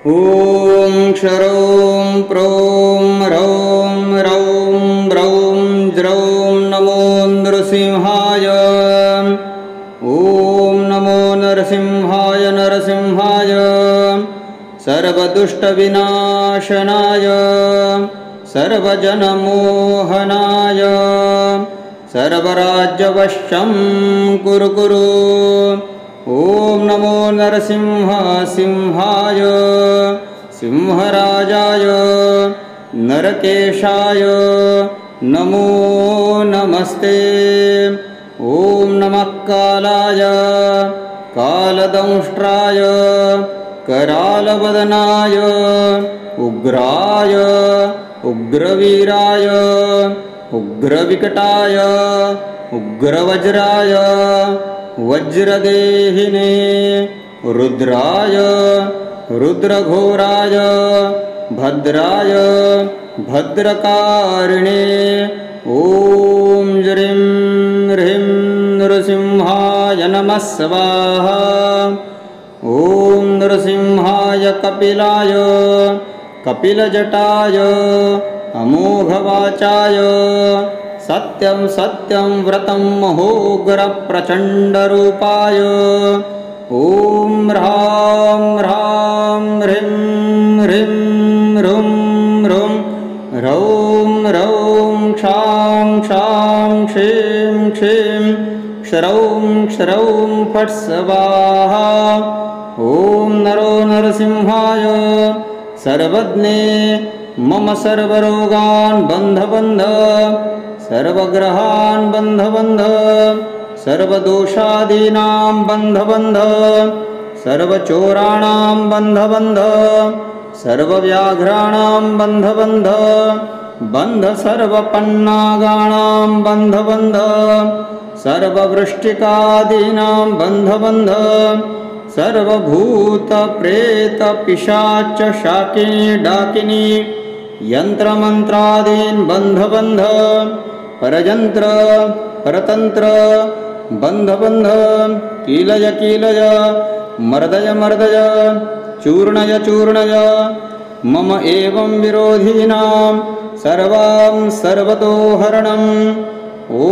ॐ क्षरौं प्रौं रौं रौं ब्रौं ज्रौं नमो नृसिंहाय। ॐ नमो नरसिंहाय नरसिंहाय सर्वदुष्टविनाशनाय सर्वजनमोहनाय सर्वराज्यवशं कुरु कुरु। ॐ नमो नरसिंहाय सिंहराजाय नरकेशाय नमो नमस्ते। ॐ नमः कालाय कालदंष्ट्राय करालवदनाय उग्राय उग्रवीराय उग्रविकटाय उग्रवज्राय वज्रदेहिने रुद्राय रुद्रघोराय भद्राय भद्रकारिणे। ॐ ज्रीं ह्रीं नृसिंहाय नमः स्वाहा। ॐ नृसिंहाय कपिलाय कपिलजटाय अमोघवाचाय सत्यं सत्यं व्रतं महोग्रप्रचण्डरूपाय। ॐ ह्रां ह्रां ह्रीं ह्रीं ह्रुं ह्रुं ह्रौं ह्रौं क्षां क्षां क्षीं क्षीं क्षरौं क्षरौं फट् स्वाहा। ॐ नरो नरसिंहाय सर्वज्ञे मम सर्वरोगान् बन्ध बन्ध सर्वग्रहान् बन्ध बन्ध सर्वदोषादीनां बन्ध बन्ध सर्वचोराणां बन्ध बन्ध सर्वव्याघ्राणां बन्ध बन्ध बन्ध सर्वपन्नागाणां बन्ध बन्ध सर्ववृष्टिकादीनां बन्ध बन्ध सर्वभूतप्रेतपिशाच शाकिनी डाकिनी यन्त्रमन्त्रादीन् बन्ध बन्ध परयन्त्र परतन्त्र बन्ध बन्ध कीलय कीलय मर्दय मर्दय चूर्णय चूर्णय मम एवं विरोधिनां सर्वां सर्वतो हरणम्। ॐ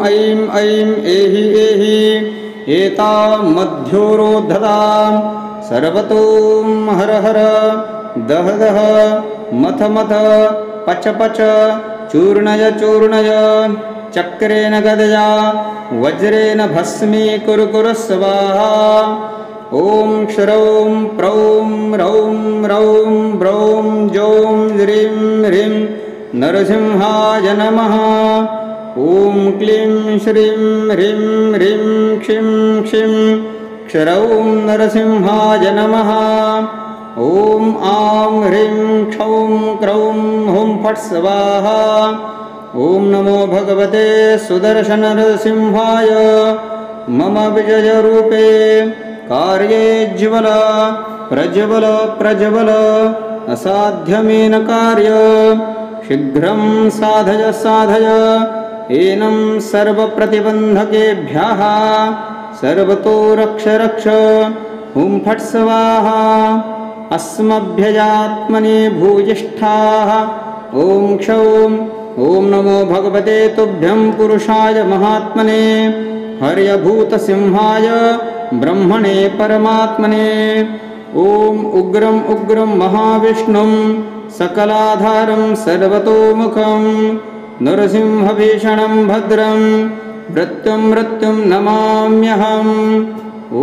ऐं ऐं एहि एहि एतां मध्योरोद्धतां सर्वतो हर हर दह दह मथ मथ पच पच चूर्णय चूर्णय चक्रेण गदया वज्रेण भस्मी कुरु कुरु स्वाहा। ॐ क्षरौं प्रौं रौं रौं ब्रौं जौं ज्रीं ह्रीं नरसिंहाय नमः। ॐ क्लीं श्रीं ह्रीं ह्रीं क्षिं क्षिं क्षरौं नरसिंहाय नमः। ॐ आं ह्रीं क्षौं क्रौं हुं फट् स्वाहा। ॐ नमो भगवते सुदर्शननरसिंहाय मम विजयरूपे कार्ये ज्वल प्रज्वल प्रज्वल असाध्यमेन कार्य शीघ्रं साधय साधय एनं सर्वप्रतिबन्धकेभ्यः सर्वतो रक्ष रक्ष हुं फट् स्वाहा। अस्मभ्यजात्मने भूयिष्ठाः ॐ क्षौं ॐ नमो भगवते तुभ्यं पुरुषाय महात्मने हर्यभूतसिंहाय ब्रह्मणे परमात्मने। ॐ उग्रं उग्रं महाविष्णुं सकलाधारं सर्वतोमुखं नरसिंहभीषणं भद्रं मृत्युं मृत्युं नमाम्यहम्।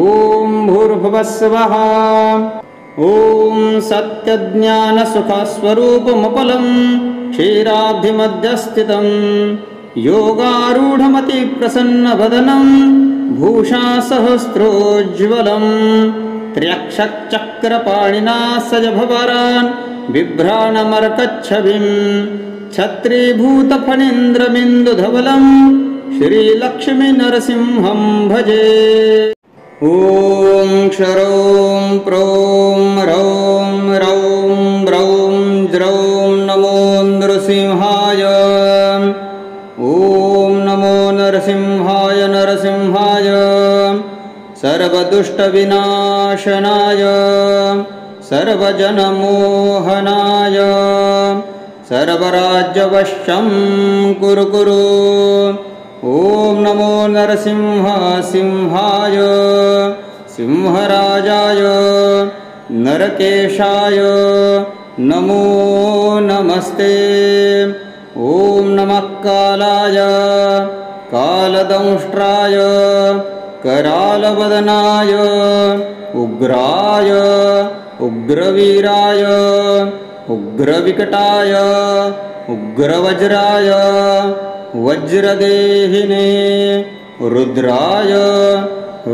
ॐ भूर्भुवः स्वः। ॐ सत्यज्ञानसुखस्वरूपमपलं क्षीराब्धिमध्यस्थितं योगारूढमतिप्रसन्नवदनं भूषासहस्रोज्ज्वलं त्र्यक्षचक्रपाणिना सजभवरान् बिभ्राणमर्कच्छविं छत्रीभूतफणीन्द्रबिन्दुधवलं श्रीलक्ष्मीनरसिंहं भजे। ॐ क्षरौं प्रौं रौं रौं ब्रौं ज्रौं नमो नृसिंहाय। ॐ नमो नरसिंहाय नरसिंहाय सर्वदुष्टविनाशनाय सर्वजनमोहनाय सर्वराज्यवशं कुरु कुरु। ॐ नमो नरसिंहाय सिंहराजाय नरकेशाय नमो नमस्ते। ॐ नमः कालाय कालदंष्ट्राय करालवदनाय उग्राय उग्रवीराय उग्रविकटाय उग्रवज्राय वज्रदेहिने रुद्राय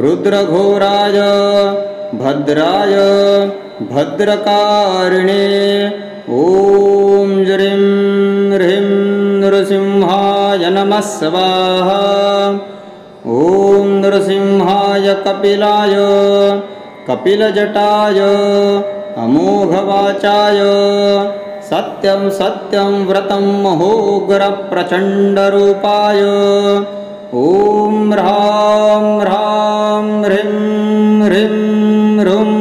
रुद्रघोराय भद्राय भद्रकारिणे ॐ ज्रीं ह्रीं नृसिंहाय नमः स्वाहा। ॐ नृसिंहाय कपिलाय कपिलजटाय अमोघवाचाय सत्यं सत्यं व्रतं महोग्रप्रचण्डरूपाय ॐ ह्रां ह्रां ह्रीं ह्रीं ह्रुं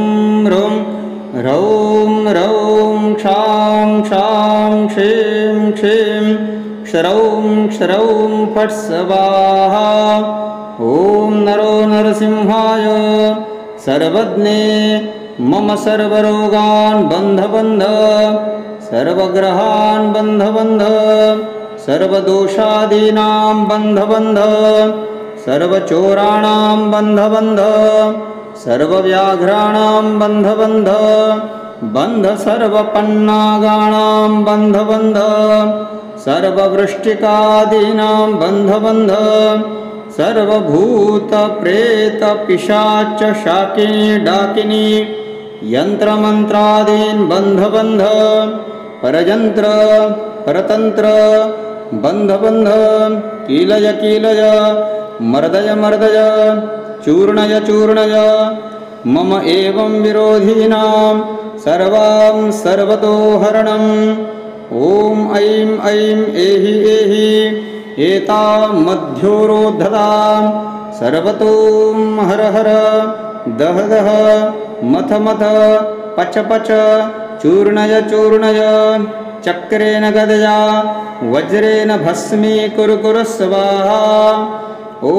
ह्रुं ह्रौं ह्रौं क्षां क्षां क्षीं क्षीं क्षरौं क्षरौं फट् स्वाहा। ॐ नरो नरसिंहाय सर्वज्ञे मम सर्वरोगान् बन्ध बन्ध सर्वग्रहान् बन्ध बन्ध सर्वदोषादीनां बन्ध बन्ध सर्वचोराणां बन्ध बन्ध सर्वव्याघ्राणां बन्ध बन्ध बन्ध सर्वपन्नागाणां बन्ध बन्ध सर्ववृष्टिकादीनां बन्ध बन्ध सर्वभूतप्रेतपिशाच शाकिनी डाकिनी यन्त्रमन्त्रादीन् बन्ध बन्ध परयन्त्र परतन्त्र बन्ध बन्ध कीलय कीलय मर्दय मर्दय चूर्णय चूर्णय मम एवं विरोधिनां सर्वां सर्वतो हरणम्। ॐ ऐं ऐं एहि एहि एतां मध्योरोद्धतां सर्वतो हर हर दह दह मथ मथ पच पच चूर्णय चूर्णय चक्रेण गदया वज्रेण भस्मी कुरु कुरु स्वाहा। ॐ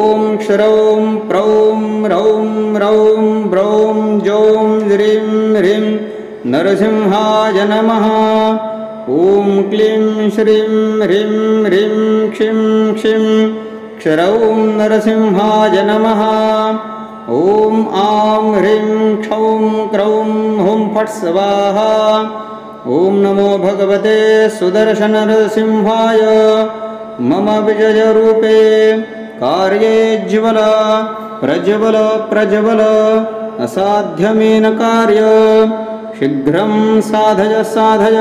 क्षरौं प्रौं रौं रौं ब्रौं जौं ह्रीं ह्रीं नरसिंहाय नमः। ॐ क्लीं श्रीं ह्रीं ह्रीं क्षिं क्षिं क्षरौं नरसिंहाय नमः। ॐ आं ह्रीं क्षौं क्रौं हुं फट् स्वाहा। ॐ नमो भगवते सुदर्शननरसिंहाय मम विजयरूपे कार्येज्वल प्रज्वल प्रज्वल असाध्यमेन कार्य शीघ्रं साधय साधय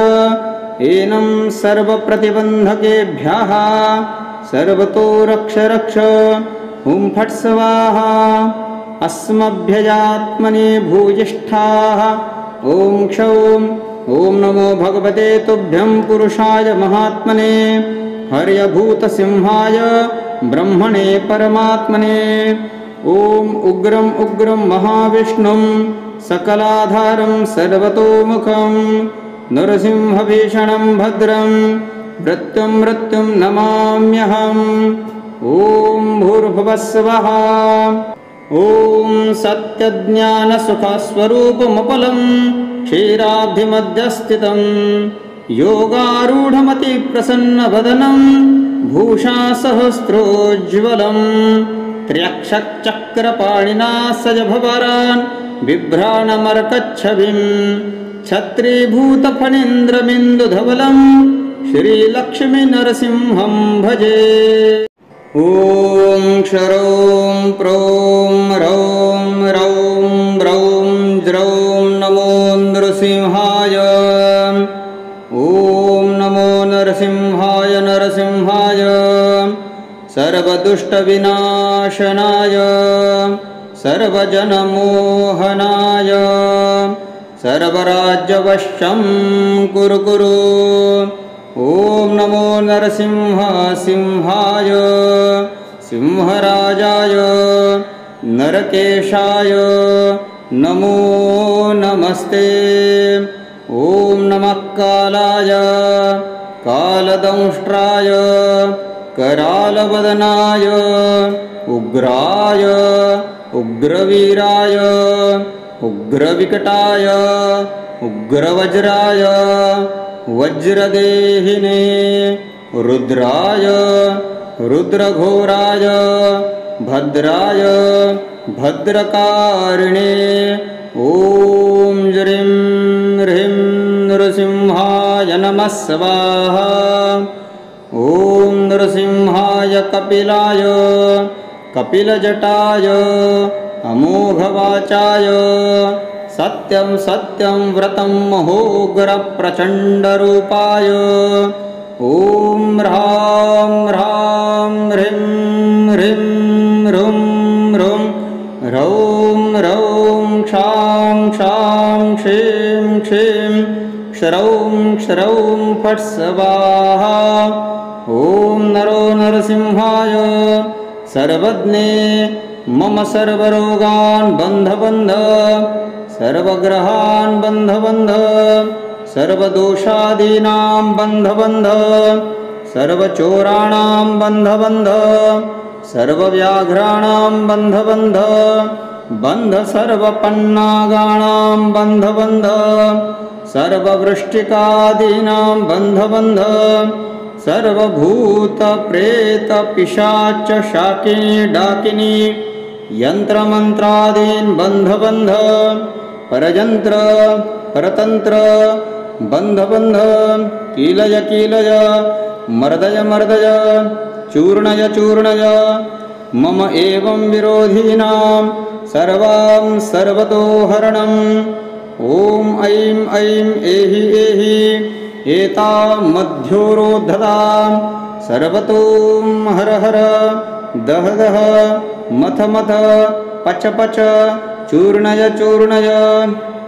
एनं सर्वप्रतिबन्धकेभ्यः सर्वतो रक्ष रक्ष हुं फट् स्वाहा। अस्मभ्यजात्मने भूयिष्ठाः ॐ क्षौं ॐ नमो भगवते तुभ्यं पुरुषाय महात्मने हर्यभूतसिंहाय ब्रह्मणे परमात्मने। ॐ उग्रं उग्रं महाविष्णुं सकलाधारं सर्वतोमुखं नरसिंहभीषणं भद्रं मृत्युं मृत्युं नमाम्यहम्। ॐ भूर्भुवः स्वः। ॐ सत्यज्ञानसुखस्वरूपमपलं क्षीराब्धिमध्यस्थितं योगारूढमतिप्रसन्नवदनं भूषासहस्रोज्ज्वलं त्र्यक्षचक्रपाणिना सजभवरान् बिभ्राणमर्कच्छविं छत्रीभूतफणीन्द्रबिन्दुधवलं श्रीलक्ष्मीनरसिंहं भजे। ॐ क्षरौं प्रौं रौं रौं ब्रौं ज्रौं नमो नृसिंहाय। ॐ नमो नरसिंहाय नरसिंहाय सर्वदुष्टविनाशनाय सर्वजनमोहनाय सर्वराज्यवशं कुरु कुरु। ॐ नमो नरसिंहाय सिंहराजाय नरकेशाय नमो नमस्ते। ॐ नमः कालाय कालदंष्ट्राय करालवदनाय उग्राय उग्रवीराय उग्रविकटाय उग्रवज्राय वज्रदेहिने रुद्राय रुद्रघोराय भद्राय भद्रकारिणे ॐ ज्रीं ह्रीं नृसिंहाय नमः स्वाहा। ॐ नृसिंहाय कपिलाय कपिलजटाय अमोघवाचाय सत्यं सत्यं व्रतं महोग्रप्रचण्डरूपाय ॐ ह्रां ह्रां ह्रीं ह्रीं ह्रुं ह्रुं ह्रौं ह्रौं क्षां क्षां क्षीं क्षीं क्षरौं क्षरौं फट् स्वाहा। ॐ नरो नरसिंहाय सर्वज्ञे मम सर्वरोगान् बन्ध बन्ध सर्वग्रहान् बन्ध बन्ध सर्वदोषादीनां बन्ध बन्ध सर्वचोराणां बन्ध बन्ध सर्वव्याघ्राणां बन्ध बन्ध बन्ध सर्वपन्नागाणां बन्ध बन्ध सर्ववृष्टिकादीनां बन्ध बन्ध सर्वभूतप्रेतपिशाच शाकिनी डाकिनी यन्त्रमन्त्रादीन् बन्ध बन्ध परयन्त्र परतन्त्र बन्ध बन्ध कीलय कीलय मर्दय मर्दय चूर्णय चूर्णय मम एवं विरोधिनां सर्वां सर्वतो हरणम्। ॐ ऐं ऐं एहि एहि एतां मध्योरोद्धतां सर्वतो हर हर दह दह मथ मथ पच पच चूर्णय चूर्णय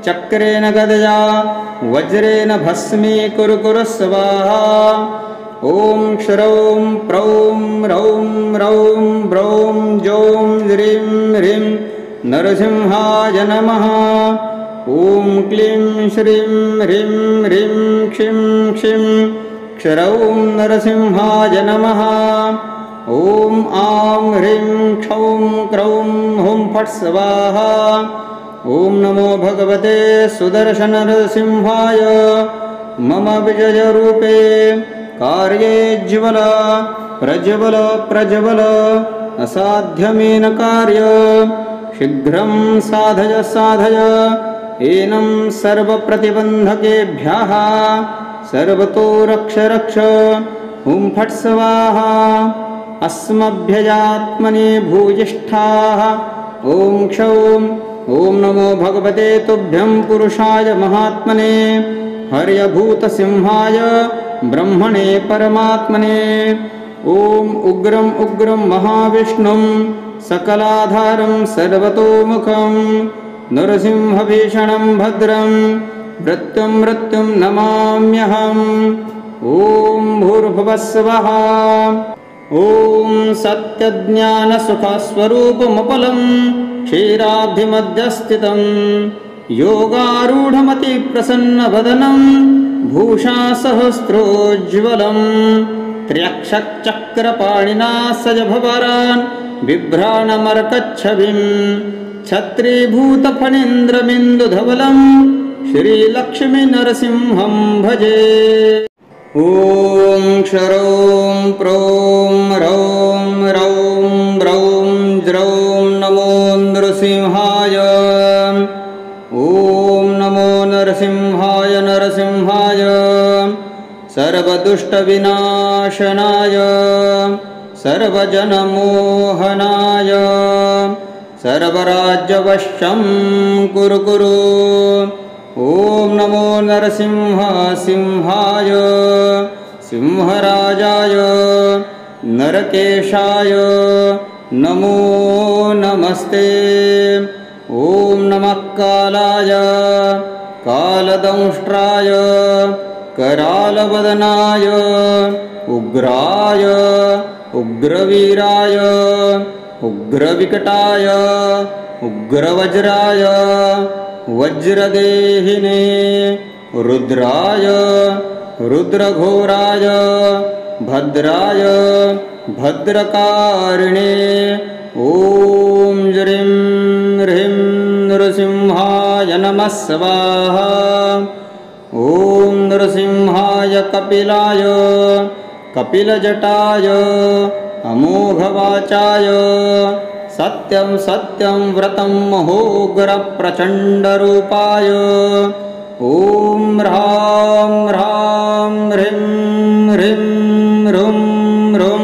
चक्रेण गदया वज्रेण भस्मीकुरु कुरु स्वाहा। ॐ क्षरौं प्रौं रौं रौं ब्रौं जौं ज्रीं ह्रीं नरसिंहाय नमः। ॐ क्लीं श्रीं ह्रीं ह्रीं क्षिं क्षिं क्षरौं नरसिंहाय नमः। ॐ आं ह्रीं क्षौं क्रौं हुं फट् स्वाहा। ॐ नमो भगवते सुदर्शननरसिंहाय मम विजयरूपे कार्येज्वल प्रज्वल प्रज्वल असाध्यमेन कार्य शीघ्रं साधय साधय एनं सर्वप्रतिबन्धकेभ्यः सर्वतो रक्ष रक्ष हुं फट् स्वाहा। अस्मभ्यजात्मने भूयिष्ठाः ॐ क्षौं ॐ नमो भगवते तुभ्यं पुरुषाय महात्मने हर्यभूतसिंहाय ब्रह्मणे परमात्मने। ॐ उग्रं उग्रं महाविष्णुं सकलाधारं सर्वतोमुखं नरसिंहभीषणं भद्रं मृत्युं मृत्युं नमाम्यहम्। ॐ भूर्भुवः स्वः। ॐ सत्यज्ञानसुखस्वरूपमपलं क्षीराब्धिमध्यस्थितं योगारूढमतिप्रसन्नवदनं भूषासहस्रोज्ज्वलं त्र्यक्षचक्रपाणिना सजभवरान् बिभ्राणमर्कच्छविं छत्रीभूतफणीन्द्रबिन्दुधवलं श्रीलक्ष्मीनरसिंहं भजे। ॐ क्षरौं प्रौं रौं रौं ब्रौं ज्रौं नमो नृसिंहाय। ॐ नमो नरसिंहाय नरसिंहाय सर्वदुष्टविनाशनाय सर्वजनमोहनाय सर्वराज्यवशं कुरु कुरु। ॐ नमो नरसिंह सिंहाय सिंहराजाय नरकेशाय नमो नमस्ते। ॐ नमः कालाय कालदंष्ट्राय करालवदनाय उग्राय उग्रवीराय उग्रविकटाय उग्रवज्राय वज्रदेहिने रुद्राय रुद्रघोराय भद्राय भद्रकारिणे ॐ ज्रीं ह्रीं नृसिंहाय नमः स्वाहा। ॐ नृसिंहाय कपिलाय कपिलजटाय अमोघवाचाय सत्यं सत्यं व्रतं महोग्रप्रचण्डरूपाय ॐ ह्रां ह्रां ह्रीं ह्रीं ह्रुं ह्रुं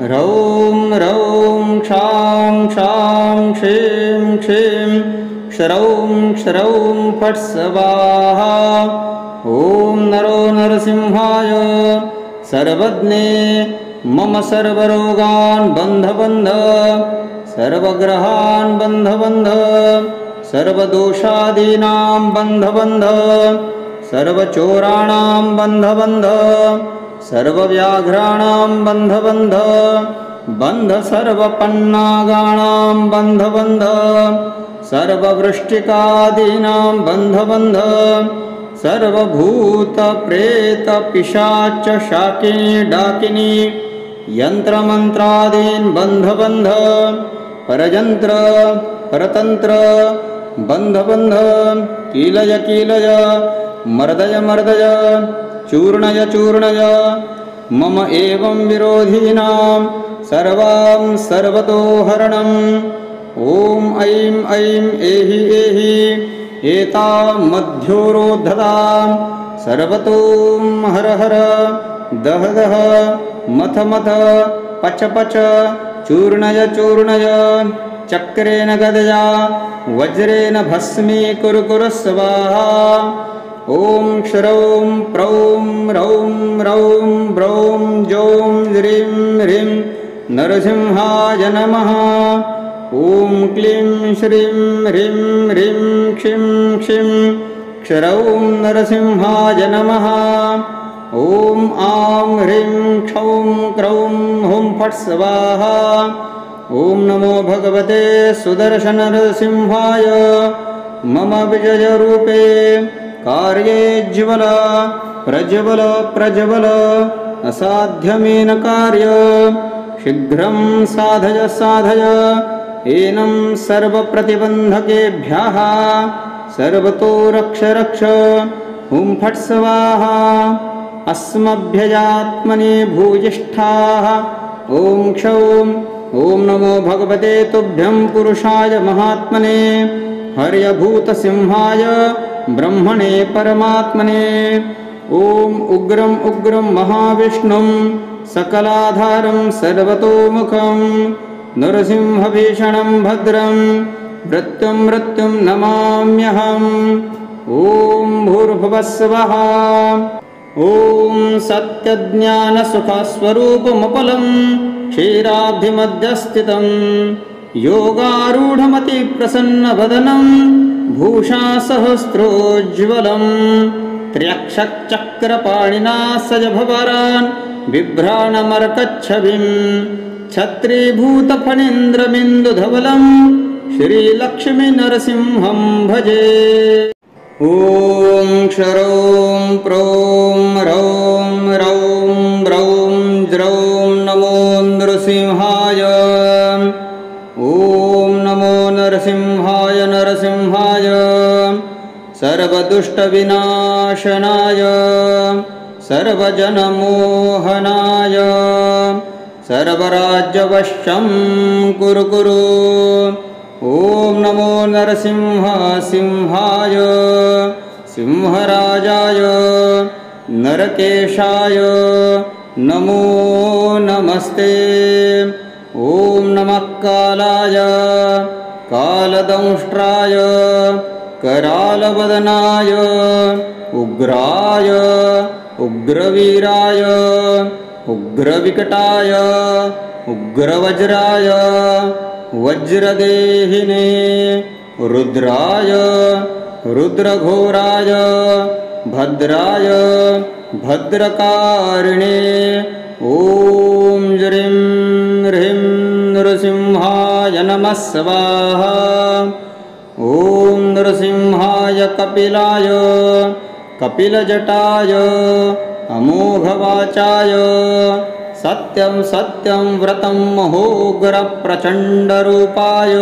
ह्रौं ह्रौं क्षां क्षां क्षीं क्षीं क्षरौं क्षरौं फट् स्वाहा। ॐ नरो नरसिंहाय सर्वज्ञे मम सर्वरोगान् बन्ध बन्ध सर्वग्रहान् बन्ध बन्ध सर्वदोषादीनां बन्ध बन्ध सर्वचोराणां बन्ध बन्ध सर्वव्याघ्राणां बन्ध बन्ध बन्ध सर्वपन्नागाणां बन्ध बन्ध सर्ववृष्टिकादीनां बन्ध बन्ध सर्वभूतप्रेतपिशाच शाकिनी डाकिनी यन्त्रमन्त्रादीन् बन्ध बन्ध परयन्त्र परतन्त्र बन्ध बन्ध कीलय कीलय मर्दय मर्दय चूर्णय चूर्णय मम एवं विरोधिनां सर्वां सर्वतो हरणम्। ॐ ऐं ऐं एहि एहि एतां मध्योरोद्धतां सर्वतो हर हर दह दह मथ मथ पच पच चूर्णय चूर्णय चक्रेण गदया वज्रेण भस्मीकुरु कुरु स्वाहा। ॐ क्षरौं प्रौं रौं रौं ब्रौं जौं ज्रीं ह्रीं नरसिंहाय नमः। ॐ क्लीं श्रीं ह्रीं ह्रीं क्षिं क्षिं क्षरौं नरसिंहाय नमः। ॐ आं ह्रीं क्षौं क्रौं हुं फट् स्वाहा। ॐ नमो भगवते सुदर्शननरसिंहाय मम विजयरूपे कार्येज्वल प्रज्वल प्रज्वल असाध्यमेन कार्य शीघ्रं साधय साधय एनं सर्वप्रतिबन्धकेभ्यः सर्वतो रक्ष रक्ष हुं फट् स्वाहा। अस्मभ्यजात्मने भूयिष्ठाः ॐ क्षौं ॐ नमो भगवते तुभ्यं पुरुषाय महात्मने हर्यभूतसिंहाय ब्रह्मणे परमात्मने। ॐ उग्रं उग्रं महाविष्णुं सकलाधारं सर्वतोमुखं नरसिंहभीषणं भद्रं मृत्युं मृत्युं नमाम्यहम्। ॐ भूर्भुवः स्वः। ॐ सत्यज्ञानसुखस्वरूपमपलं क्षीराब्धिमध्यस्थितं योगारूढमतिप्रसन्नवदनं भूषासहस्रोज्ज्वलं त्र्यक्षचक्रपाणिना सजभवरान् बिभ्राणमर्कच्छविं छत्रीभूतफणीन्द्रबिन्दुधवलं श्रीलक्ष्मीनरसिंहं भजे। ॐ क्षरौं प्रौं रौं रौं ब्रौं ज्रौं नमो नृसिंहाय। ॐ नमो नरसिंहाय नरसिंहाय सर्वदुष्टविनाशनाय सर्वजनमोहनाय सर्वराज्यवशं कुरु कुरु। ॐ नमो नरसिंह सिंहाय सिंहराजाय नरकेशाय नमो नमस्ते। ॐ नमः कालाय कालदंष्ट्राय करालवदनाय उग्राय उग्रवीराय उग्रविकटाय उग्रवज्राय वज्रदेहिने रुद्राय रुद्रघोराय भद्राय भद्रकारिणे ॐ ज्रीं ह्रीं नृसिंहाय नमः। नमः स्वाहा। ॐ नृसिंहाय कपिलाय कपिलजटाय अमोघवाचाय सत्यं सत्यं व्रतं महोग्रप्रचण्डरूपाय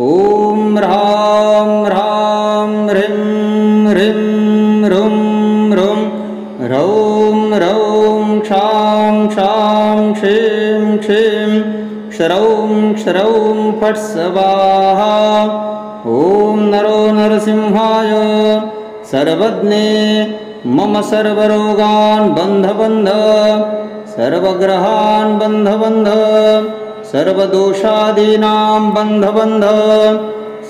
ॐ ह्रां ह्रां ह्रीं ह्रीं ह्रुं ह्रुं ह्रौं ह्रौं क्षां क्षां क्षीं क्षीं क्षरौं क्षरौं फट् स्वाहा। ॐ नरो नरसिंहाय सर्वज्ञे मम सर्वरोगान् बन्ध बन्ध सर्वग्रहान् बन्ध बन्ध सर्वदोषादीनां बन्ध बन्ध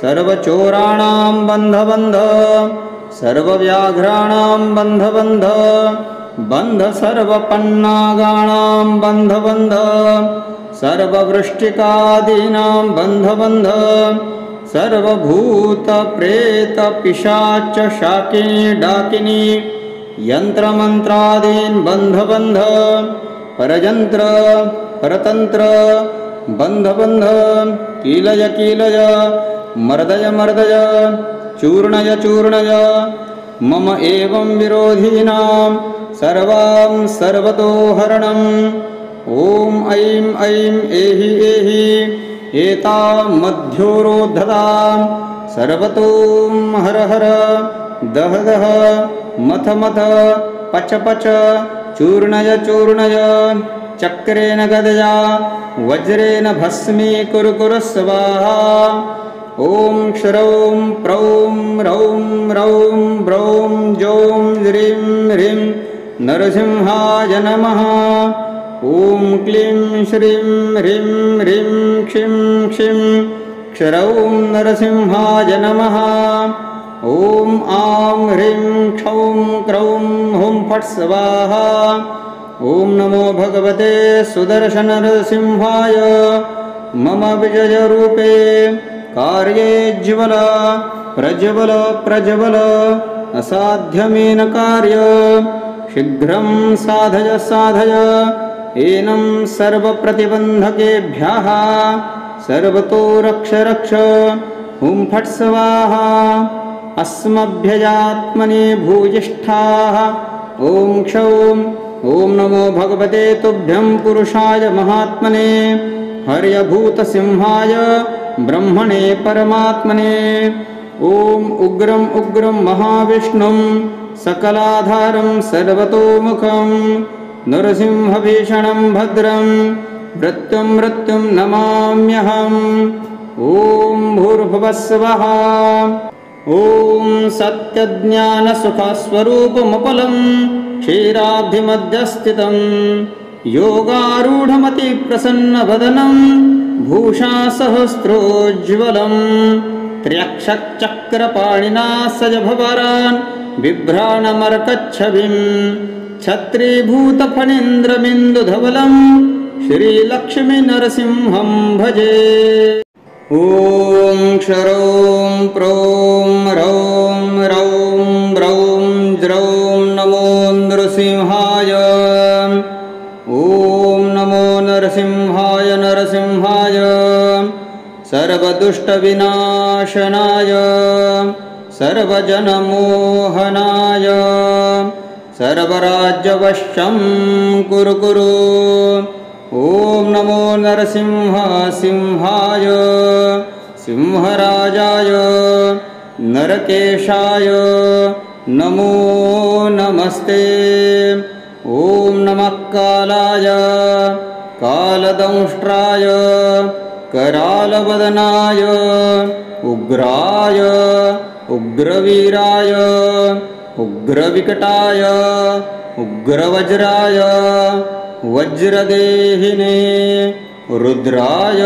सर्वचोराणां बन्ध बन्ध सर्वव्याघ्राणां बन्ध बन्ध बन्ध सर्वपन्नागाणां बन्ध बन्ध सर्ववृष्टिकादीनां बन्ध बन्ध सर्वभूतप्रेतपिशाच शाकिनी डाकिनी यन्त्रमन्त्रादीन् बन्ध बन्ध परयन्त्र परतन्त्र बन्ध बन्ध कीलय कीलय मर्दय मर्दय चूर्णय चूर्णय मम एवं विरोधिनां सर्वां सर्वतो हरणम्। ॐ ऐं ऐं एहि एहि एतां मध्योरोद्धतां सर्वतो हर हर दह दह मथ मथ पच पच चूर्णय चूर्णय चक्रेण गदया वज्रेण भस्मीकुरु कुरु स्वाहा। ॐ क्षरौं प्रौं रौं रौं ब्रौं जौं ह्रीं ह्रीं नरसिंहाय नमः। ॐ क्लीं श्रीं ह्रीं ह्रीं क्षिं क्षिं क्षरौं नरसिंहाय नमः। ॐ आं ह्रीं क्षौं क्रौं हुं फट् स्वाहा। ॐ नमो भगवते सुदर्शननरसिंहाय मम विजयरूपे कार्ये ज्वल प्रज्वल प्रज्वल असाध्यमेन कार्य शीघ्रं साधय साधय एनं सर्वप्रतिबन्धकेभ्यः सर्वतो रक्ष रक्ष हुं फट् स्वाहा। अस्मभ्यजात्मने भूयिष्ठाः ॐ क्षौं ॐ नमो भगवते तुभ्यं पुरुषाय महात्मने हर्यभूतसिंहाय ब्रह्मणे परमात्मने। ॐ उग्रं उग्रं महाविष्णुं सकलाधारं सर्वतोमुखं नरसिंहभीषणं भद्रं मृत्युं मृत्युं नमाम्यहम्। ॐ भूर्भुवः स्वः। ॐ सत्यज्ञानसुखस्वरूपमपलं क्षीराब्धिमध्यस्थितं योगारूढमतिप्रसन्नवदनं भूषासहस्रोज्ज्वलं त्र्यक्षचक्रपाणिना सजभवरान् बिभ्राणमर्कच्छविं छत्रीभूतफणीन्द्रबिन्दुधवलं श्रीलक्ष्मीनरसिंहं भजे। ॐ क्षरौं प्रौं रौं रौं रौं ज्रौं नमो नृसिंहाय। ॐ नमो नरसिंहाय नरसिंहाय सर्वदुष्टविनाशनाय सर्वजनमोहनाय सर्वराज्यवशं कुरु कुरु। ॐ नमो नरसिंह सिंहाय सिंहराजाय नरकेशाय नमो नमस्ते। ॐ नमः कालाय कालदंष्ट्राय करालवदनाय उग्राय उग्रवीराय उग्रविकटाय उग्रवज्राय वज्रदेहिने रुद्राय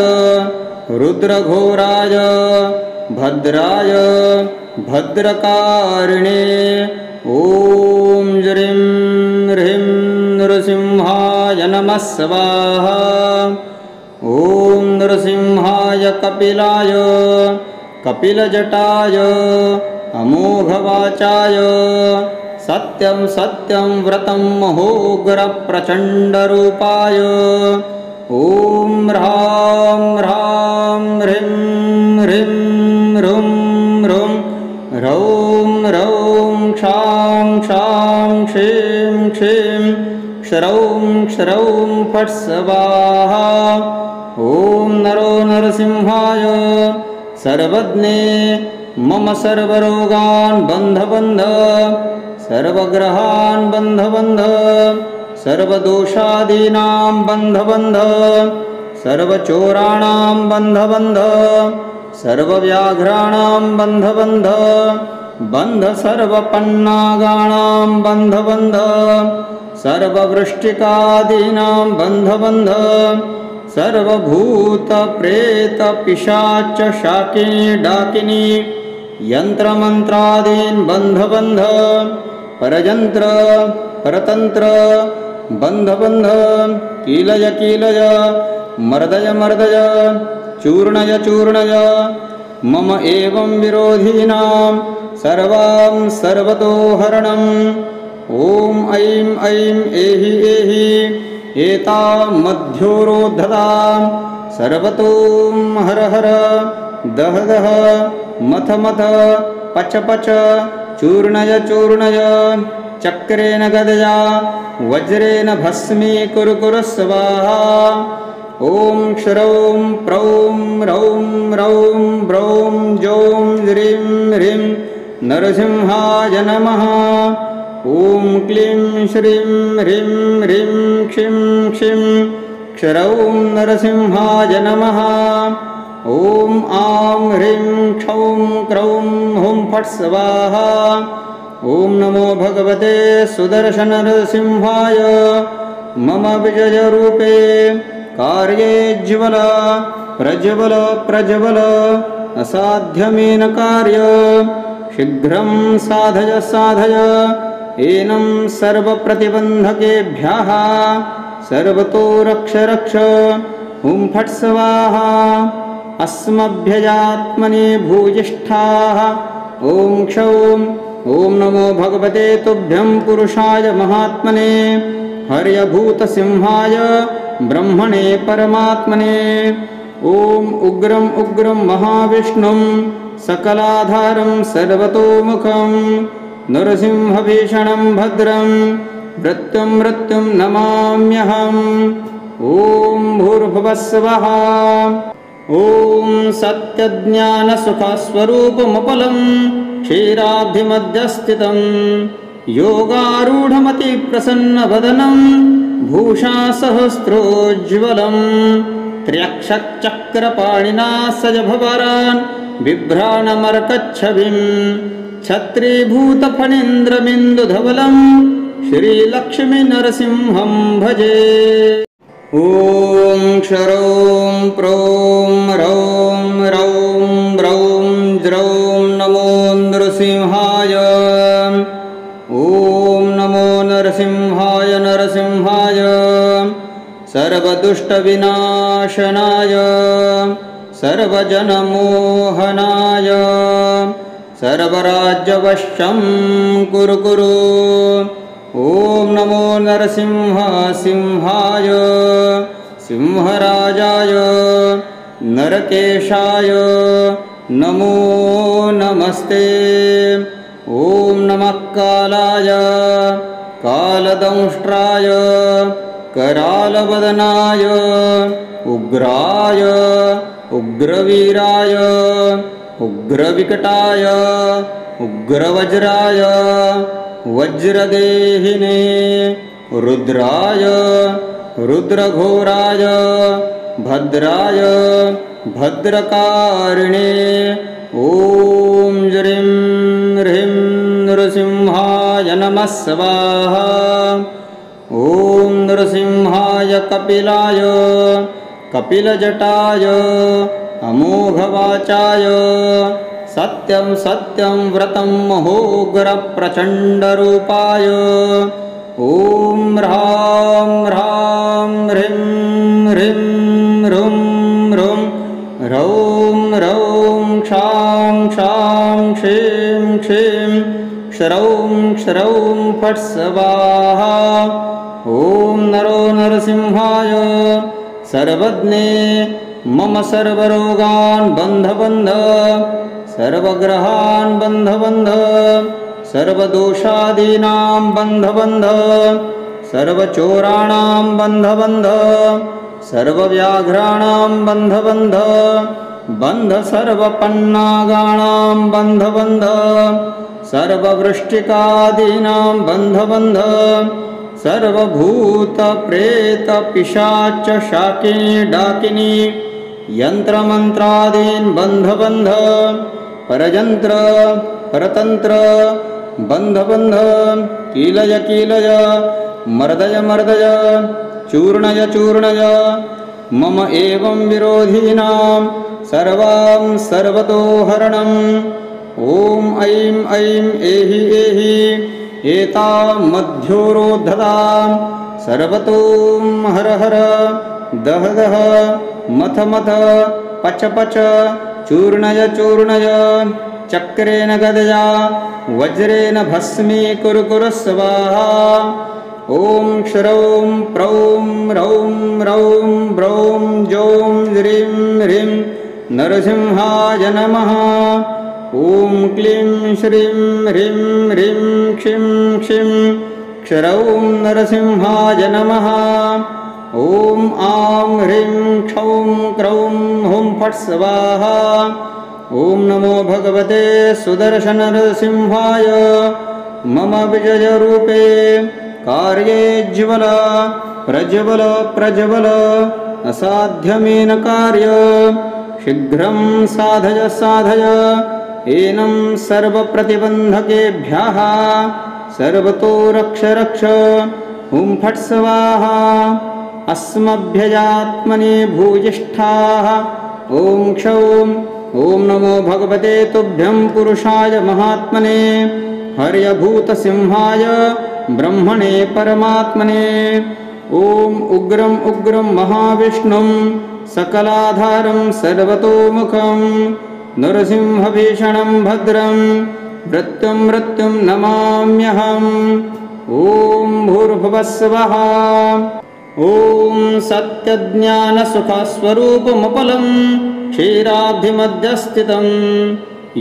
रुद्रघोराय भद्राय भद्रकारिणे। ॐ ज्रीं ह्रीं नृसिंहाय नमः स्वाहा। ॐ नृसिंहाय कपिलाय कपिलजटाय अमोघवाचाय सत्यं सत्यं व्रतं महोग्रप्रचण्डरूपाय ॐ ह्रां ह्रां ह्रीं ह्रीं ह्रुं ह्रुं ह्रौं ह्रौं क्षां क्षां क्षीं क्षीं क्षरौं क्षरौं फट् स्वाहा। ॐ नरो नरसिंहाय सर्वज्ञे मम सर्वरोगान् बन्ध बन्ध सर्वग्रहान् बन्ध बन्ध सर्वदोषादीनां बन्ध बन्ध सर्वचोराणां बन्ध बन्ध सर्वव्याघ्राणां बन्ध बन्ध बन्ध सर्वपन्नागाणां बन्ध बन्ध सर्ववृष्टिकादीनां बन्ध बन्ध सर्वभूतप्रेतपिशाच शाकिनी डाकिनी यन्त्रमन्त्रादीन् बन्ध बन्ध परयन्त्र परतन्त्र बन्ध बन्ध कीलय कीलय मर्दय मर्दय चूर्णय चूर्णय मम एवं विरोधिनां सर्वां सर्वतो हरणम्। ॐ ऐं ऐं एहि एहि एतां मध्योरोद्धतां सर्वतो हर हर दह दह मथ मथ पच पच चूर्णय चूर्णय चक्रेण गदया वज्रेण भस्मी कुरु कुरु स्वाहा। ॐ क्षरौं प्रौं रौं रौं ब्रौं जौं ह्रीं ह्रीं नरसिंहाय नमः। ॐ क्लीं श्रीं ह्रीं ह्रीं क्षिं क्षिं क्षरौं नरसिंहाय नमः। ॐ आं ह्रीं क्षौं क्रौं हुं फट् स्वाहा। ॐ नमो भगवते सुदर्शननरसिंहाय मम विजयरूपे कार्ये ज्वल प्रज्वल प्रज्वल असाध्यमेन कार्य शीघ्रं साधय साधय एनं सर्वप्रतिबन्धकेभ्यः सर्वतो रक्ष रक्ष हुं फट् स्वाहा। अस्मभ्यजात्मने भूयिष्ठाः ॐ क्षौं ॐ नमो भगवते तुभ्यं पुरुषाय महात्मने हर्यभूतसिंहाय ब्रह्मणे परमात्मने। ॐ उग्रं उग्रं महाविष्णुं सकलाधारं सर्वतोमुखं नरसिंहभीषणं भद्रं मृत्युं मृत्युं नमाम्यहम्। ॐ भूर्भुवः स्वः। ॐ सत्यज्ञानसुखस्वरूपमपलं क्षीराब्धिमध्यस्थितं योगारूढमतिप्रसन्नवदनं भूषासहस्रोज्ज्वलं त्र्यक्षचक्रपाणिना सजभवरान् बिभ्राणमर्कच्छविं छत्रीभूतफणीन्द्रबिन्दुधवलं श्रीलक्ष्मीनरसिंहं भजे। ॐ क्षरौं प्रौं रौं रौं ब्रौं ज्रौं नमो नरसिंहाय। ॐ नमो नरसिंहाय नरसिंहाय सर्वदुष्टविनाशनाय सर्वजनमोहनाय सर्वराज्यवशं कुरु कुरु। ॐ नमो नरसिंह सिंहाय सिंहराजाय नरकेशाय नमो नमस्ते। ॐ नमः कालाय कालदंष्ट्राय करालवदनाय उग्राय उग्रवीराय उग्रविकटाय उग्रवज्राय वज्रदेहिने रुद्राय रुद्रघोराय भद्राय भद्रकारिणे। ॐ ह्रीं ह्रीं नरसिंहाय नमः स्वाहा। ॐ नरसिंहाय कपिलाय कपिलजटाय अमोघवाचाय सत्यं सत्यं व्रतं महोग्रप्रचण्डरूपाय ॐ ह्रां ह्रां ह्रीं ह्रीं ह्रुं ह्रुं ह्रौं ह्रौं क्षां क्षां क्षीं क्षीं क्षरौं क्षरौं फट् स्वाहा। ॐ नरो नरसिंहाय सर्वज्ञे मम सर्वरोगान् बन्ध बन्ध सर्वग्रहान् बन्ध बन्ध सर्वदोषादीनां बन्ध बन्ध सर्वचोराणां बन्ध बन्ध सर्वव्याघ्राणां बन्ध बन्ध बन्ध सर्वपन्नागाणां बन्ध बन्ध सर्ववृष्टिकादीनां बन्ध बन्ध सर्वभूतप्रेतपिशाच शाकिनी डाकिनी यन्त्रमन्त्रादीन् बन्ध बन्ध परयन्त्र परतन्त्र बन्ध बन्ध कीलय कीलय मर्दय मर्दय चूर्णय चूर्णय मम एवं विरोधिनां सर्वां सर्वतो हरणम् ॐ ऐं ऐं एहि एहि एतां मध्योरोद्धतां सर्वतों हर हर दह दह मथ मथ पच पच चूर्णय चूर्णय चक्रेण गदया वज्रेण भस्मी कुरु कुरु स्वाहा ॐ श्रौं प्रौं रौं रौं ब्रौं जौं ह्रीं ह्रीं नरसिंहाय नमः ॐ क्लीं श्रीं ह्रीं ह्रीं क्षिं क्षिं क्षरौं नरसिंहाय नमः ॐ आं ह्रीं क्षौं क्रौं हुं फट् स्वाहा ॐ नमो भगवते सुदर्शननरसिंहाय मम विजयरूपे कार्ये ज्वल प्रज्वल प्रज्वल असाध्यमेन कार्य शीघ्रं साधय साधय एनं सर्वप्रतिबन्धकेभ्यः सर्वतो रक्ष रक्ष हुं फट् स्वाहा अस्मभ्यजात्मने भूयिष्ठाः ॐ क्षौं ॐ नमो भगवते तुभ्यं पुरुषाय महात्मने हर्यभूतसिंहाय ब्रह्मणे परमात्मने ॐ उग्रं उग्रं महाविष्णुं सकलाधारं सर्वतोमुखं नरसिंहभीषणं भद्रं मृत्युं मृत्युं नमाम्यहम् ॐ भूर्भुवस्सुवः ॐ सत्यज्ञानसुखस्वरूपमपलं क्षीराब्धिमध्यस्थितं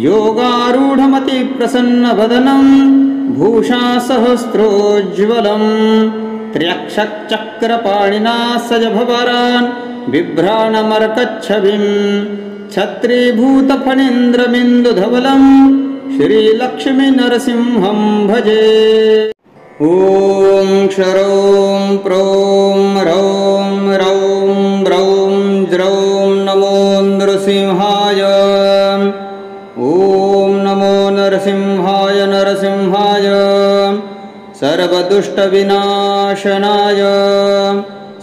योगारूढमतिप्रसन्नवदनं भूषासहस्रोज्ज्वलं त्र्यक्षचक्रपाणिना सजभवरान् बिभ्राणमर्कच्छविं छत्रीभूतफणीन्द्रबिन्दुधवलं श्रीलक्ष्मीनरसिंहं भजे ॐ क्षरौं प्रौं रौं रौं ब्रौं ज्रौं नमो नरसिंहाय ॐ नमो नरसिंहाय नरसिंहाय सर्वदुष्टविनाशनाय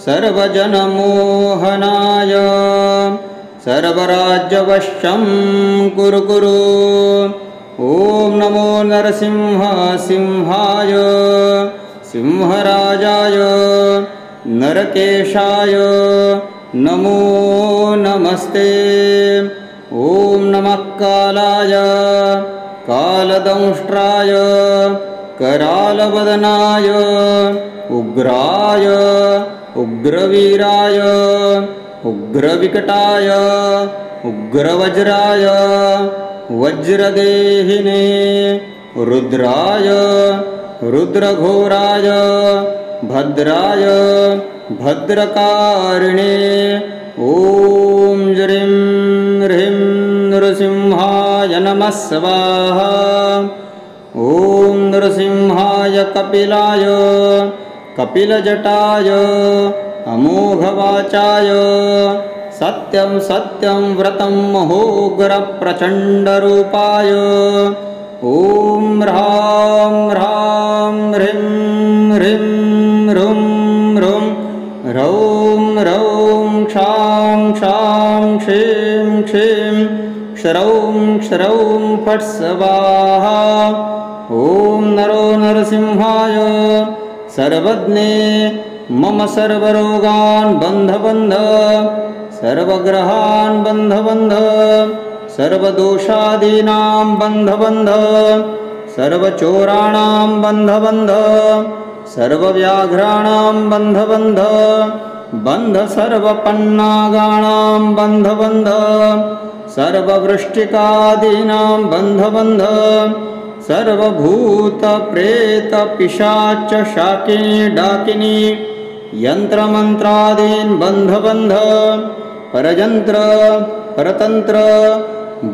सर्वजनमोहनाय सर्वराज्यवशं कुरु कुरु ॐ नमो नरसिंहाय सिंहराजाय नरकेशाय नमो नमस्ते ॐ नमः कालाय कालदंष्ट्राय करालवदनाय उग्राय उग्रवीराय उग्रविकटाय उग्रवज्राय वज्रदेहिने रुद्राय रुद्रघोराय भद्राय भद्रकारिणे ॐ ज्रीं ह्रीं नरसिंहाय नमः स्वाहा ॐ नरसिंहाय कपिलाय कपिलजटाय अमोघवाचाय सत्यं सत्यं व्रतं महोग्रप्रचण्डरूपाय ॐ ह्रां ह्रां ह्रीं ह्रीं ह्रुं ह्रुं ह्रौं ह्रौं क्षां क्षां क्षीं क्षीं क्षरौं क्षरौं फट् स्वाहा ॐ नरो नरसिंहाय सर्वज्ञे मम सर्वरोगान् बन्ध बन्ध सर्वग्रहान् बन्ध बन्ध सर्वदोषादीनां बन्ध बन्ध सर्वचोराणां बन्ध बन्ध सर्वव्याघ्राणां बन्ध बन्ध बन्ध सर्वपन्नागाणां बन्ध बन्ध सर्ववृष्टिकादीनां बन्ध बन्ध सर्वभूतप्रेतपिशाच शाकिनी डाकिनी यन्त्रमन्त्रादीन् बन्ध बन्ध परयन्त्र परतन्त्र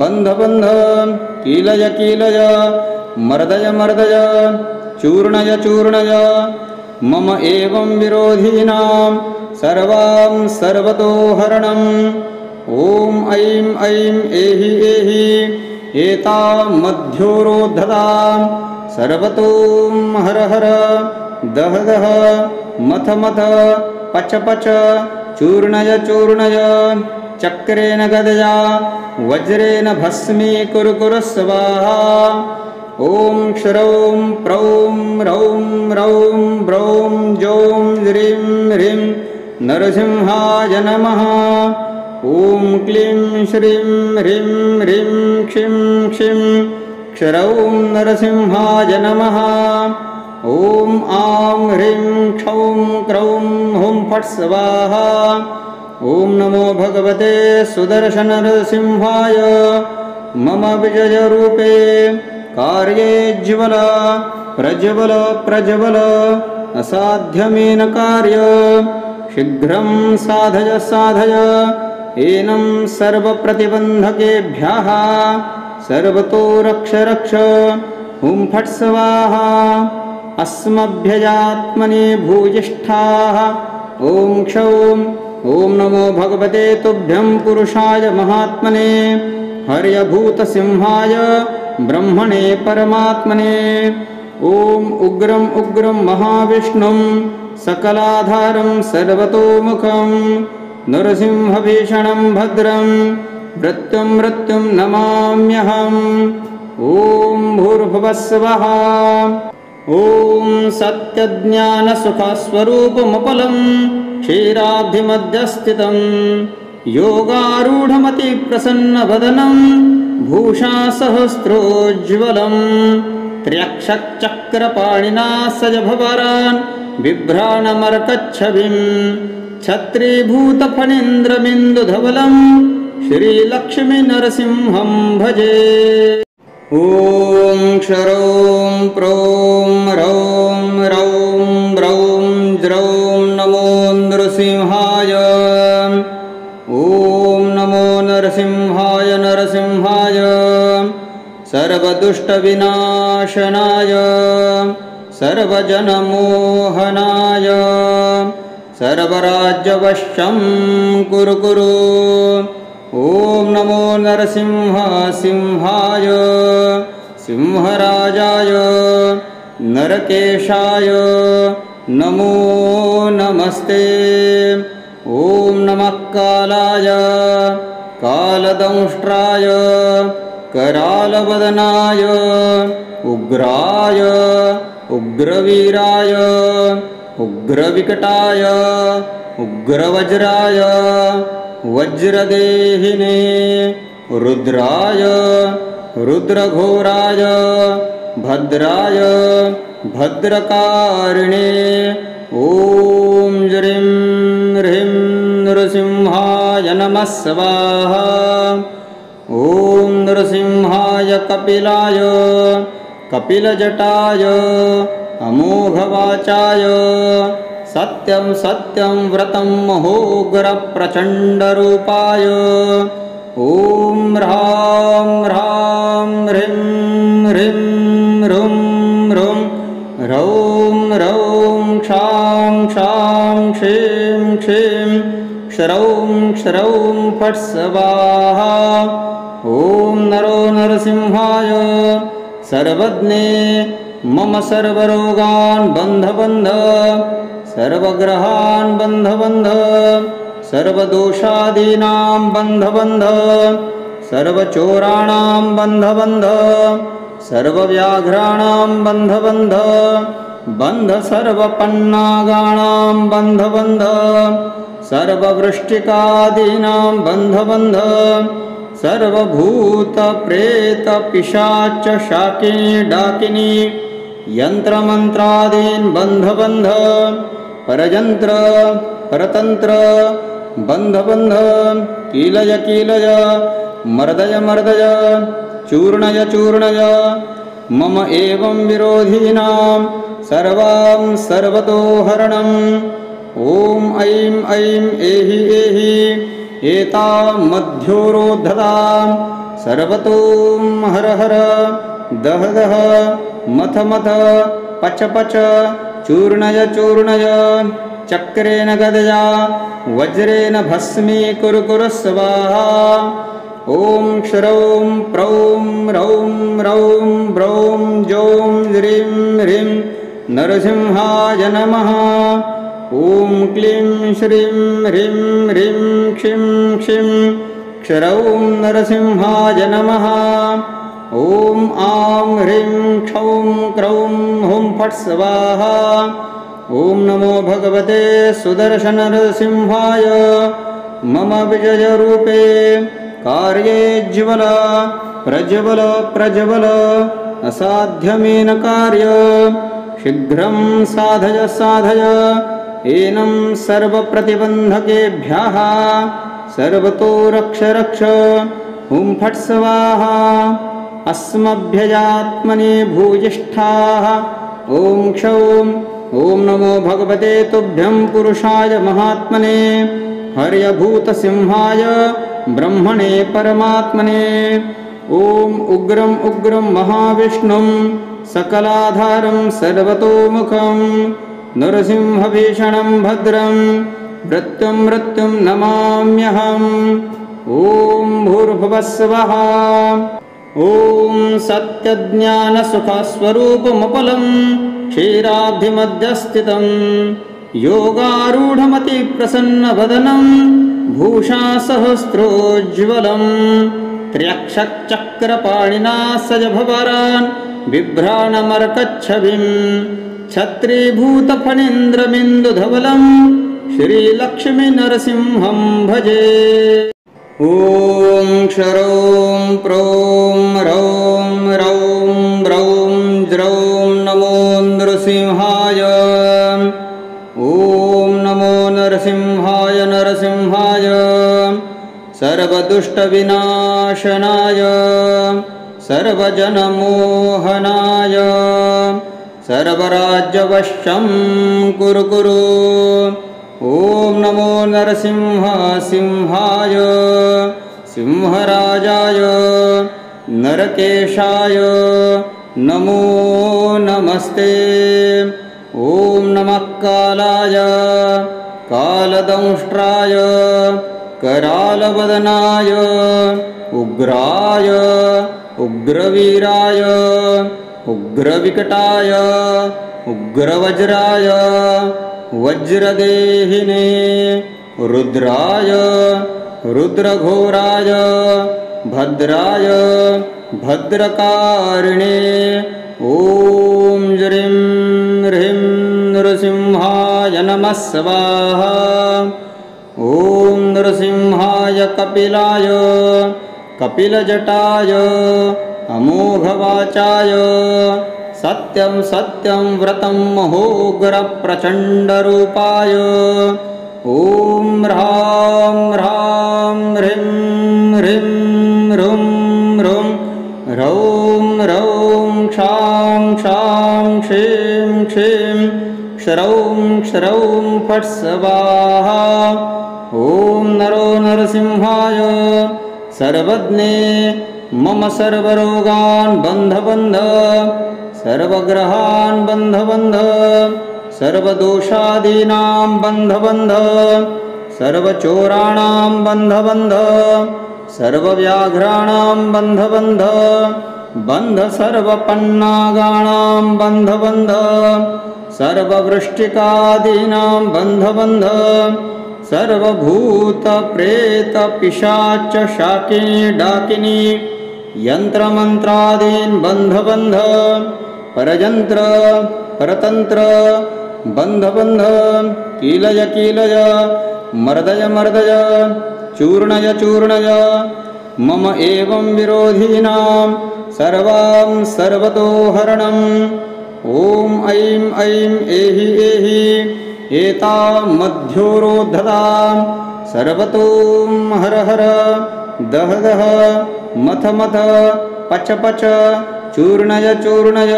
बन्ध बन्ध कीलय कीलय मर्दय मर्दय चूर्णय चूर्णय मम एवं विरोधिनां सर्वां सर्वतो हरणम् ॐ ऐं ऐं एहि एहि एतां मध्योरोद्धतां सर्वतो हर हर दह दह मथ मथ पच पच चूर्णय चूर्णय चक्रेण गदया वज्रेण भस्मीकुरु कुरु स्वाहा ॐ क्षरौं प्रौं रौं रौं ब्रौं जौं ह्रीं ह्रीं नरसिंहाय नमः ॐ क्लीं श्रीं ह्रीं ह्रीं क्षिं क्षिं क्षरौं नरसिंहाय नमः ॐ आं ह्रीं क्षौं क्रौं हुं फट् स्वाहा ॐ नमो भगवते सुदर्शननरसिंहाय मम विजयरूपे कार्ये ज्वल प्रज्वल प्रज्वल असाध्यमेन कार्य शीघ्रं साधय साधय एनं सर्वप्रतिबन्धकेभ्यः सर्वतो रक्ष रक्ष हुं फट् स्वाहा अस्मभ्यजात्मने भूयिष्ठाः ॐ क्षौं ॐ नमो भगवते तुभ्यं पुरुषाय महात्मने हर्यभूतसिंहाय ब्रह्मणे परमात्मने ॐ उग्रं उग्रं महाविष्णुं सकलाधारं सर्वतोमुखं नरसिंहभीषणं भद्रं मृत्युं मृत्युं नमाम्यहम् ॐ भूर्भुवः स्वः ॐ सत्यज्ञानसुखस्वरूपमपलं क्षीराब्धिमध्यस्थितं योगारूढमतिप्रसन्नवदनं भूषासहस्रोज्ज्वलं त्र्यक्षचक्रपाणिना सजभवरान् बिभ्राणमर्कच्छविं छत्रीभूतफणीन्द्रबिन्दुधवलं श्रीलक्ष्मीनरसिंहं भजे ॐ क्षरौं प्रौं रौं रौं ब्रौं ज्रौं नमो नृसिंहाय ॐ नमो नरसिंहाय नरसिंहाय सर्वदुष्टविनाशनाय सर्वजनमोहनाय सर्वराज्यवशं कुरु कुरु ॐ नमो नरसिंह सिंहाय सिंहराजाय नरकेशाय नमो नमस्ते ॐ नमः कालाय कालदंष्ट्राय करालवदनाय उग्राय उग्रवीराय उग्रविकटाय उग्रवज्राय वज्रदेहिने रुद्राय रुद्रघोराय भद्राय भद्रकारिणे ॐ ह्रीं ह्रीं नृसिंहाय नमः स्वाहा ॐ नृसिंहाय कपिलाय कपिलजटाय अमोघवाचाय सत्यं सत्यं व्रतं महोग्रप्रचण्डरूपाय ॐ ह्रां ह्रां ह्रीं ह्रीं ह्रुं ह्रुं ह्रौं ह्रौं क्षां क्षां क्षीं क्षीं क्षरौं क्षरौं फट् स्वाहा ॐ नरो नरसिंहाय सर्वज्ञे मम सर्वरोगान् बन्ध बन्ध सर्वग्रहान् बन्ध बन्ध सर्वदोषादीनां बन्ध बन्ध सर्वचोराणां बन्ध बन्ध सर्वव्याघ्राणां बन्ध बन्ध बन्ध सर्वपन्नागाणां बन्ध बन्ध सर्ववृष्टिकादीनां बन्ध बन्ध सर्वभूतप्रेतपिशाच शाकिनी डाकिनी यन्त्रमन्त्रादीन् बन्ध बन्ध परजन्त्र परतन्त्र बन्ध बन्ध कीलय कीलय मर्दय मर्दय चूर्णय चूर्णय मम एवं विरोधिनां सर्वां सर्वतो हरणम् ॐ ऐं ऐं एहि एहि एतां मध्योरोद्धतां सर्वतो हर हर दह दह मथ मथ पच पच चूर्णय चूर्णय चक्रेण गदया वज्रेण भस्मी कुरु कुरु स्वाहा ॐ क्षरौं प्रौं रौं रौं ब्रौं जौं ह्रीं ह्रीं नरसिंहाय नमः ॐ क्लीं श्रीं ह्रीं ह्रीं क्षिं क्षिं क्षरौं नरसिंहाय नमः ॐ आं ह्रीं क्षौं क्रौं हुं फट् स्वाहा ॐ नमो भगवते सुदर्शननरसिंहाय मम विजयरूपे कार्येज्वल प्रज्वल प्रज्वल असाध्यमेन कार्य शीघ्रं साधय साधय एनं सर्वप्रतिबन्धकेभ्यः सर्वतो रक्ष रक्ष हुं फट् स्वाहा अस्मभ्यजात्मने भूयिष्ठाः ॐ क्षौं ॐ नमो भगवते तुभ्यं पुरुषाय महात्मने हर्यभूतसिंहाय ब्रह्मणे परमात्मने ॐ उग्रं उग्रं महाविष्णुं सकलाधारं सर्वतोमुखं नरसिंहभीषणं भद्रं मृत्युं मृत्युं नमाम्यहम् ॐ भूर्भुवः स्वः ॐ सत्यज्ञानसुखस्वरूपमपलं क्षीराब्धिमध्यस्थितं योगारूढमतिप्रसन्नवदनं भूषासहस्रोज्ज्वलं त्र्यक्षचक्रपाणिना सजभवरान् बिभ्राणमर्कच्छविं छत्रीभूतफणीन्द्रबिन्दुधवलं श्रीलक्ष्मीनरसिंहं भजे ॐ क्षरौं प्रौं रौं रौं ब्रौं ज्रौं नमो नृसिंहाय ॐ नमो नरसिंहाय नरसिंहाय सर्वदुष्टविनाशनाय सर्वजनमोहनाय सर्वराज्यवशं कुरु कुरु ॐ नमो नरसिंह सिंहाय सिंहराजाय नरकेशाय नमो नमस्ते ॐ नमः कालाय कालदंष्ट्राय करालवदनाय उग्राय उग्रवीराय उग्रविकटाय उग्रवज्राय वज्रदेहिने रुद्राय रुद्रघोराय भद्राय भद्रकारिणे ॐ ह्रीं ह्रीं नृसिंहाय नमः स्वाहा ॐ नृसिंहाय कपिलाय कपिलजटाय अमोघवाचाय सत्यं सत्यं व्रतं महोग्रप्रचण्डरूपाय ॐ ह्रां ह्रां ह्रीं ह्रीं ह्रुं ह्रुं ह्रौं ह्रौं क्षां क्षां क्षीं क्षीं क्षरौं क्षरौं फट् स्वाहा ॐ नरो नरसिंहाय सर्वज्ञे मम सर्वरोगान् बन्ध बन्ध सर्वग्रहान् बन्ध बन्ध सर्वदोषादीनां बन्ध बन्ध सर्वचोराणां बन्ध बन्ध सर्वव्याघ्राणां बन्ध बन्ध बन्ध सर्वपन्नागाणां बन्ध बन्ध सर्ववृष्टिकादीनां बन्ध बन्ध सर्वभूतप्रेतपिशाच शाकिनी डाकिनी यन्त्रमन्त्रादीन् बन्ध बन्ध परजन्त्र परतन्त्र बन्ध बन्ध कीलय कीलय मर्दय मर्दय चूर्णय चूर्णय मम एवं विरोधिनां सर्वां सर्वतो हरणम् ॐ ऐं ऐं एहि एहि एतामध्योरोद्धतां सर्वतो हर हर दह दह मथ मथ पच पच चूर्णय चूर्णय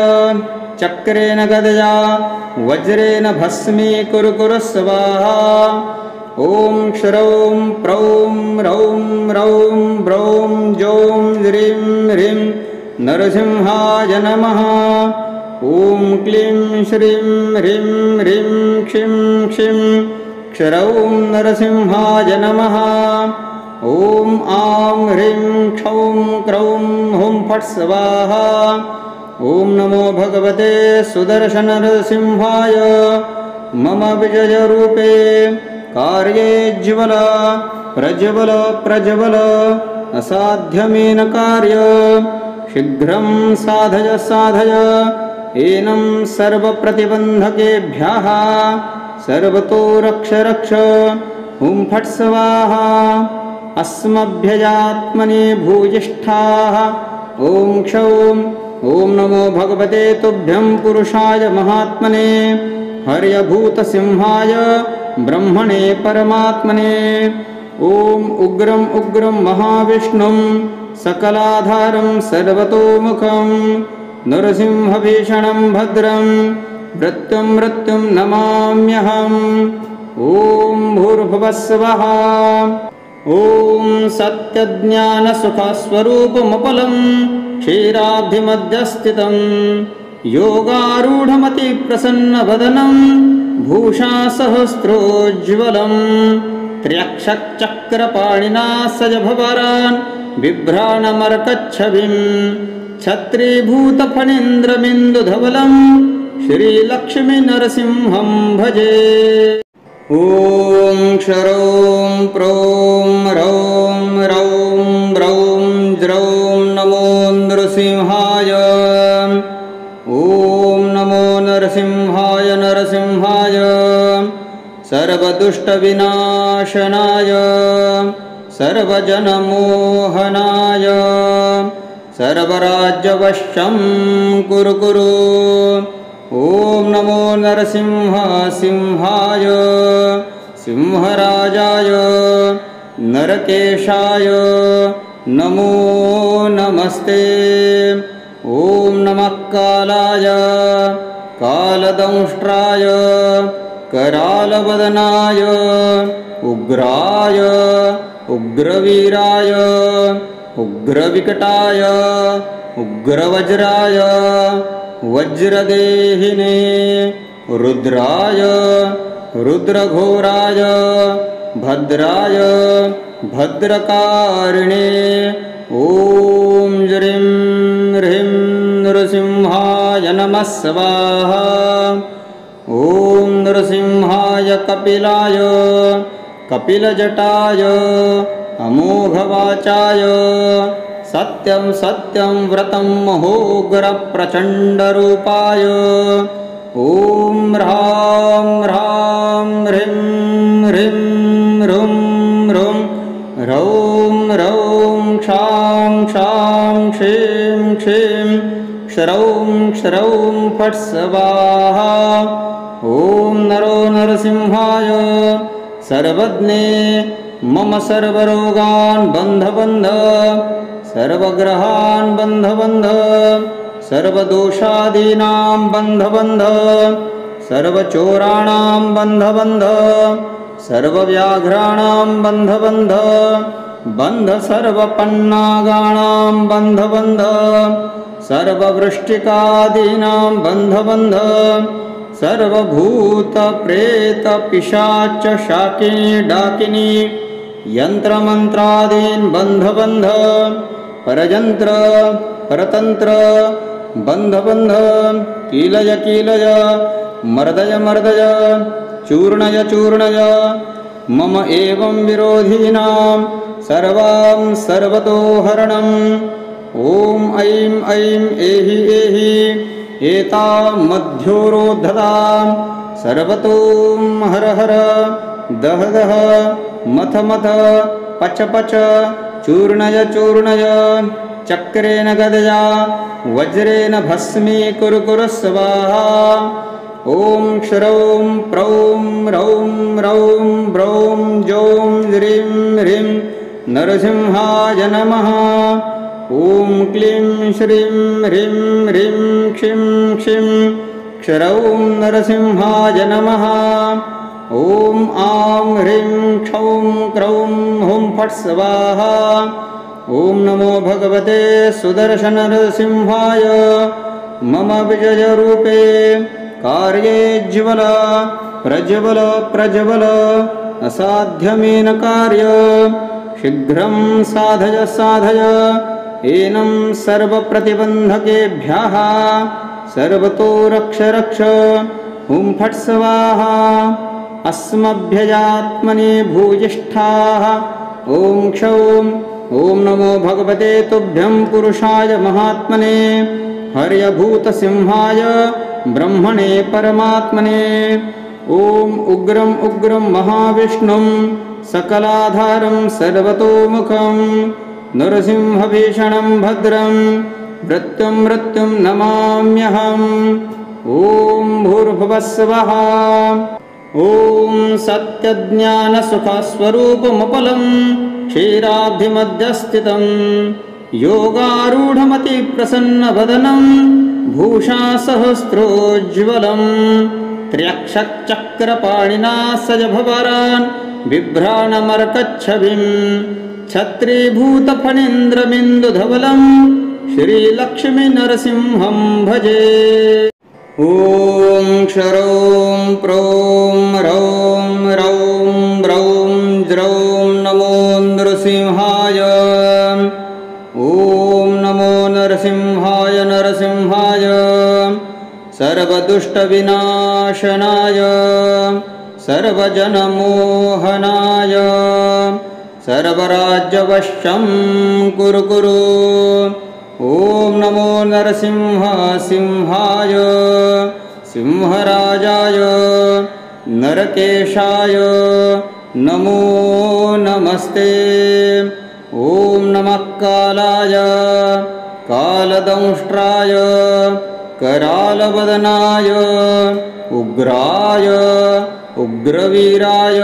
चक्रेण गदया वज्रेण भस्मीकुरु कुरु स्वाहा। ॐ क्षरौं प्रौं रौं रौं ब्रौं जौं ह्रीं ह्रीं नरसिंहाय नमः। ॐ क्लीं श्रीं ह्रीं ह्रीं क्षिं क्षिं क्षरौं नरसिंहाय नमः। ॐ आं ह्रीं क्षौं क्रौं हुं फट् स्वाहा। ॐ नमो भगवते सुदर्शननरसिंहाय मम विजयरूपे कार्ये ज्वल प्रज्वल प्रज्वल असाध्यमेन कार्य शीघ्रं साधय साधय एनं सर्वप्रतिबन्धकेभ्यः सर्वतो रक्ष रक्ष हुं फट् स्वाहा। अस्मभ्यजात्मने भूयिष्ठाः ॐ क्षौं ॐ नमो भगवते तुभ्यं पुरुषाय महात्मने हर्यभूतसिंहाय ब्रह्मणे परमात्मने। ॐ उग्रं उग्रं महाविष्णुं सकलाधारं सर्वतोमुखं नरसिंहभीषणं भद्रं मृत्युं मृत्युं नमाम्यहम्। ॐ भूर्भुवः स्वः। ॐ सत्यज्ञानसुखस्वरूपमपलं क्षीराब्धिमध्यस्थितं योगारूढमतिप्रसन्नवदनं भूषासहस्रोज्ज्वलं त्र्यक्षचक्रपाणिना सजभवरान् बिभ्राणमर्कच्छविं छत्रीभूतफणीन्द्रबिन्दुधवलं श्रीलक्ष्मीनरसिंहं भजे। ॐ क्षरौं प्रौं रौं रौं ब्रौं ज्रौं नमो नृसिंहाय। ॐ नमो नरसिंहाय नरसिंहाय सर्वदुष्टविनाशनाय सर्वजनमोहनाय सर्वराज्यवशं कुरु कुरु। ॐ नमो नरसिंह सिंहाय सिंहराजाय नरकेशाय नमो नमस्ते। ॐ नमः कालाय कालदंष्ट्राय करालवदनाय उग्राय उग्रवीराय उग्रविकटाय उग्रवज्राय वज्रदेहिने रुद्राय रुद्रघोराय भद्राय भद्रकारिणे। ॐ ज्रीं ह्रीं नृसिंहाय नमः स्वाहा। ॐ नृसिंहाय कपिलाय कपिलजटाय अमोघवाचाय सत्यं सत्यं व्रतं महोग्रप्रचण्डरूपाय। ॐ ह्रां ह्रां ह्रीं ह्रीं ह्रुं ह्रुं ह्रौं ह्रौं क्षां क्षां क्षीं क्षीं क्षरौं क्षरौं फट् स्वाहा। ॐ नरो नरसिंहाय सर्वज्ञे मम सर्वरोगान् बन्ध बन्ध सर्वग्रहान् बन्ध बन्ध सर्वदोषादीनां बन्ध बन्ध सर्वचोराणां बन्ध बन्ध सर्वव्याघ्राणां बन्ध बन्ध बन्ध सर्वपन्नागाणां बन्ध बन्ध सर्ववृष्टिकादीनां बन्ध बन्ध सर्वभूतप्रेतपिशाच शाकिनी डाकिनी यन्त्रमन्त्रादीन् बन्ध बन्ध परयन्त्र परतन्त्र बन्ध बन्ध कीलय कीलय मर्दय मर्दय चूर्णय चूर्णय मम एवं विरोधिनां सर्वां सर्वतो हरणम्। ॐ ऐं ऐं एहि एहि एतामध्योरोद्धतां सर्वतो हर हर दह दह मथ मथ पच पच चूर्णय चूर्णय चक्रेण गदया वज्रेण भस्मीकुरु कुरु स्वाहा। ॐ क्षरौं प्रौं रौं रौं ब्रौं जौं ह्रीं ह्रीं नरसिंहाय नमः। ॐ क्लीं श्रीं ह्रीं ह्रीं क्षिं क्षिं क्षरौं नरसिंहाय नमः। ॐ आं ह्रीं क्षौं क्रौं हुं फट् स्वाहा। ॐ नमो भगवते सुदर्शननरसिंहाय मम विजयरूपे कार्ये ज्वल प्रज्वल प्रज्वल असाध्यमेन कार्य शीघ्रं साधय साधय एनं सर्वप्रतिबन्धकेभ्यः सर्वतो रक्ष रक्ष हुं फट् स्वाहा। अस्मभ्यजात्मने भूयिष्ठाः ॐ क्षौं ॐ नमो भगवते तुभ्यं पुरुषाय महात्मने हर्यभूतसिंहाय ब्रह्मणे परमात्मने। ॐ उग्रं उग्रं महाविष्णुं सकलाधारं सर्वतोमुखं नरसिंहभीषणं भद्रं मृत्युं मृत्युं नमाम्यहम्। ॐ भूर्भुवः स्वः। ॐ सत्यज्ञानसुखस्वरूपमपलं क्षीराब्धिमध्यस्थितं योगारूढमतिप्रसन्नवदनं भूषासहस्रोज्ज्वलं त्र्यक्षचक्रपाणिना सजभवरान् बिभ्राणमर्कच्छविं छत्रीभूतफणीन्द्रबिन्दुधवलं श्रीलक्ष्मीनरसिंहं भजे। ॐ क्षरौं प्रौं रौं रौं ब्रौं ज्रौं नमो नरसिंहाय। ॐ नमो नरसिंहाय नरसिंहाय सर्वदुष्टविनाशनाय सर्वजनमोहनाय सर्वराज्यवशं कुरु कुरु। ॐ नमो नरसिंहाय सिंहराजाय नरकेशाय नमो नमस्ते। ॐ नमः कालाय कालदंष्ट्राय करालवदनाय उग्राय उग्रवीराय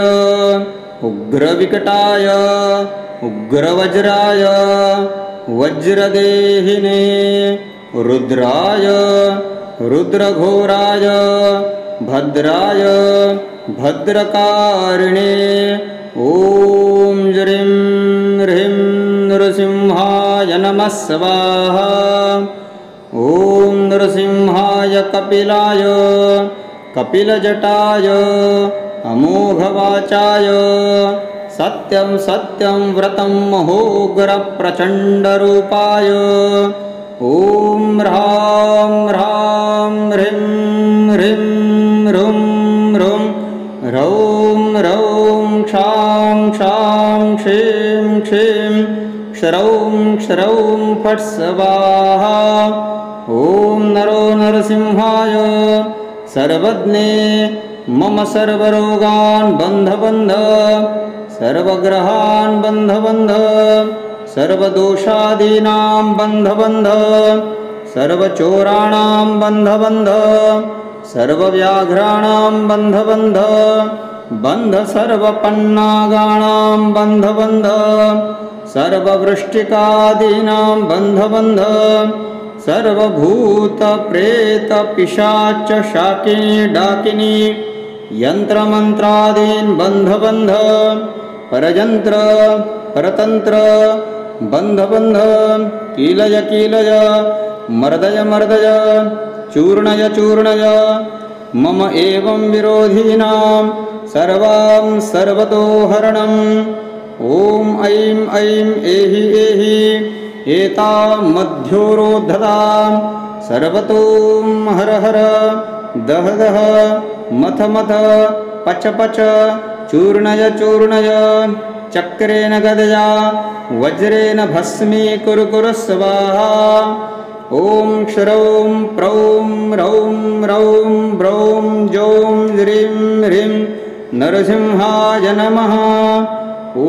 उग्रविकटाय उग्रवज्राय वज्रदेहिने रुद्राय रुद्रघोराय भद्राय भद्रकारिणे। ॐ ह्रीं ह्रीं नरसिंहाय नमः स्वाहा। ॐ नरसिंहाय कपिलाय कपिलजटाय अमोघवाचाय सत्यं सत्यं व्रतं महोग्रप्रचण्डरूपाय। ॐ ह्रां ह्रां ह्रीं ह्रीं ह्रुं ह्रुं ह्रौं ह्रौं क्षां क्षां क्षीं क्षीं क्षरौं क्षरौं फट् स्वाहा। ॐ नरो नरसिंहाय सर्वज्ञे मम सर्वरोगान् बन्ध बन्ध सर्वग्रहान् बन्ध बन्ध सर्वदोषादीनां बन्ध बन्ध सर्वचोराणां बन्ध बन्ध सर्वव्याघ्राणां बन्ध बन्ध बन्ध सर्वपन्नागाणां बन्ध बन्ध सर्ववृष्टिकादीनां बन्ध बन्ध सर्वभूतप्रेतपिशाच शाकिनी डाकिनी यन्त्रमन्त्रादीन् बन्ध बन्ध परयन्त्र परतन्त्र बन्ध बन्ध कीलय कीलय मर्दय मर्दय चूर्णय चूर्णय मम एवं विरोधिनां सर्वां सर्वतो हरणम्। ॐ ऐं ऐं एहि एहि एतां मध्योरोद्धतां सर्वतो हर हर दह दह मथ मथ पच पच चूर्णय चूर्णय चक्रेण गदया वज्रेण भस्मीकुरु कुरु स्वाहा। ॐ क्षरौं प्रौं रौं रौं ब्रौं जौं ह्रीं ह्रीं नरसिंहाय नमः। ॐ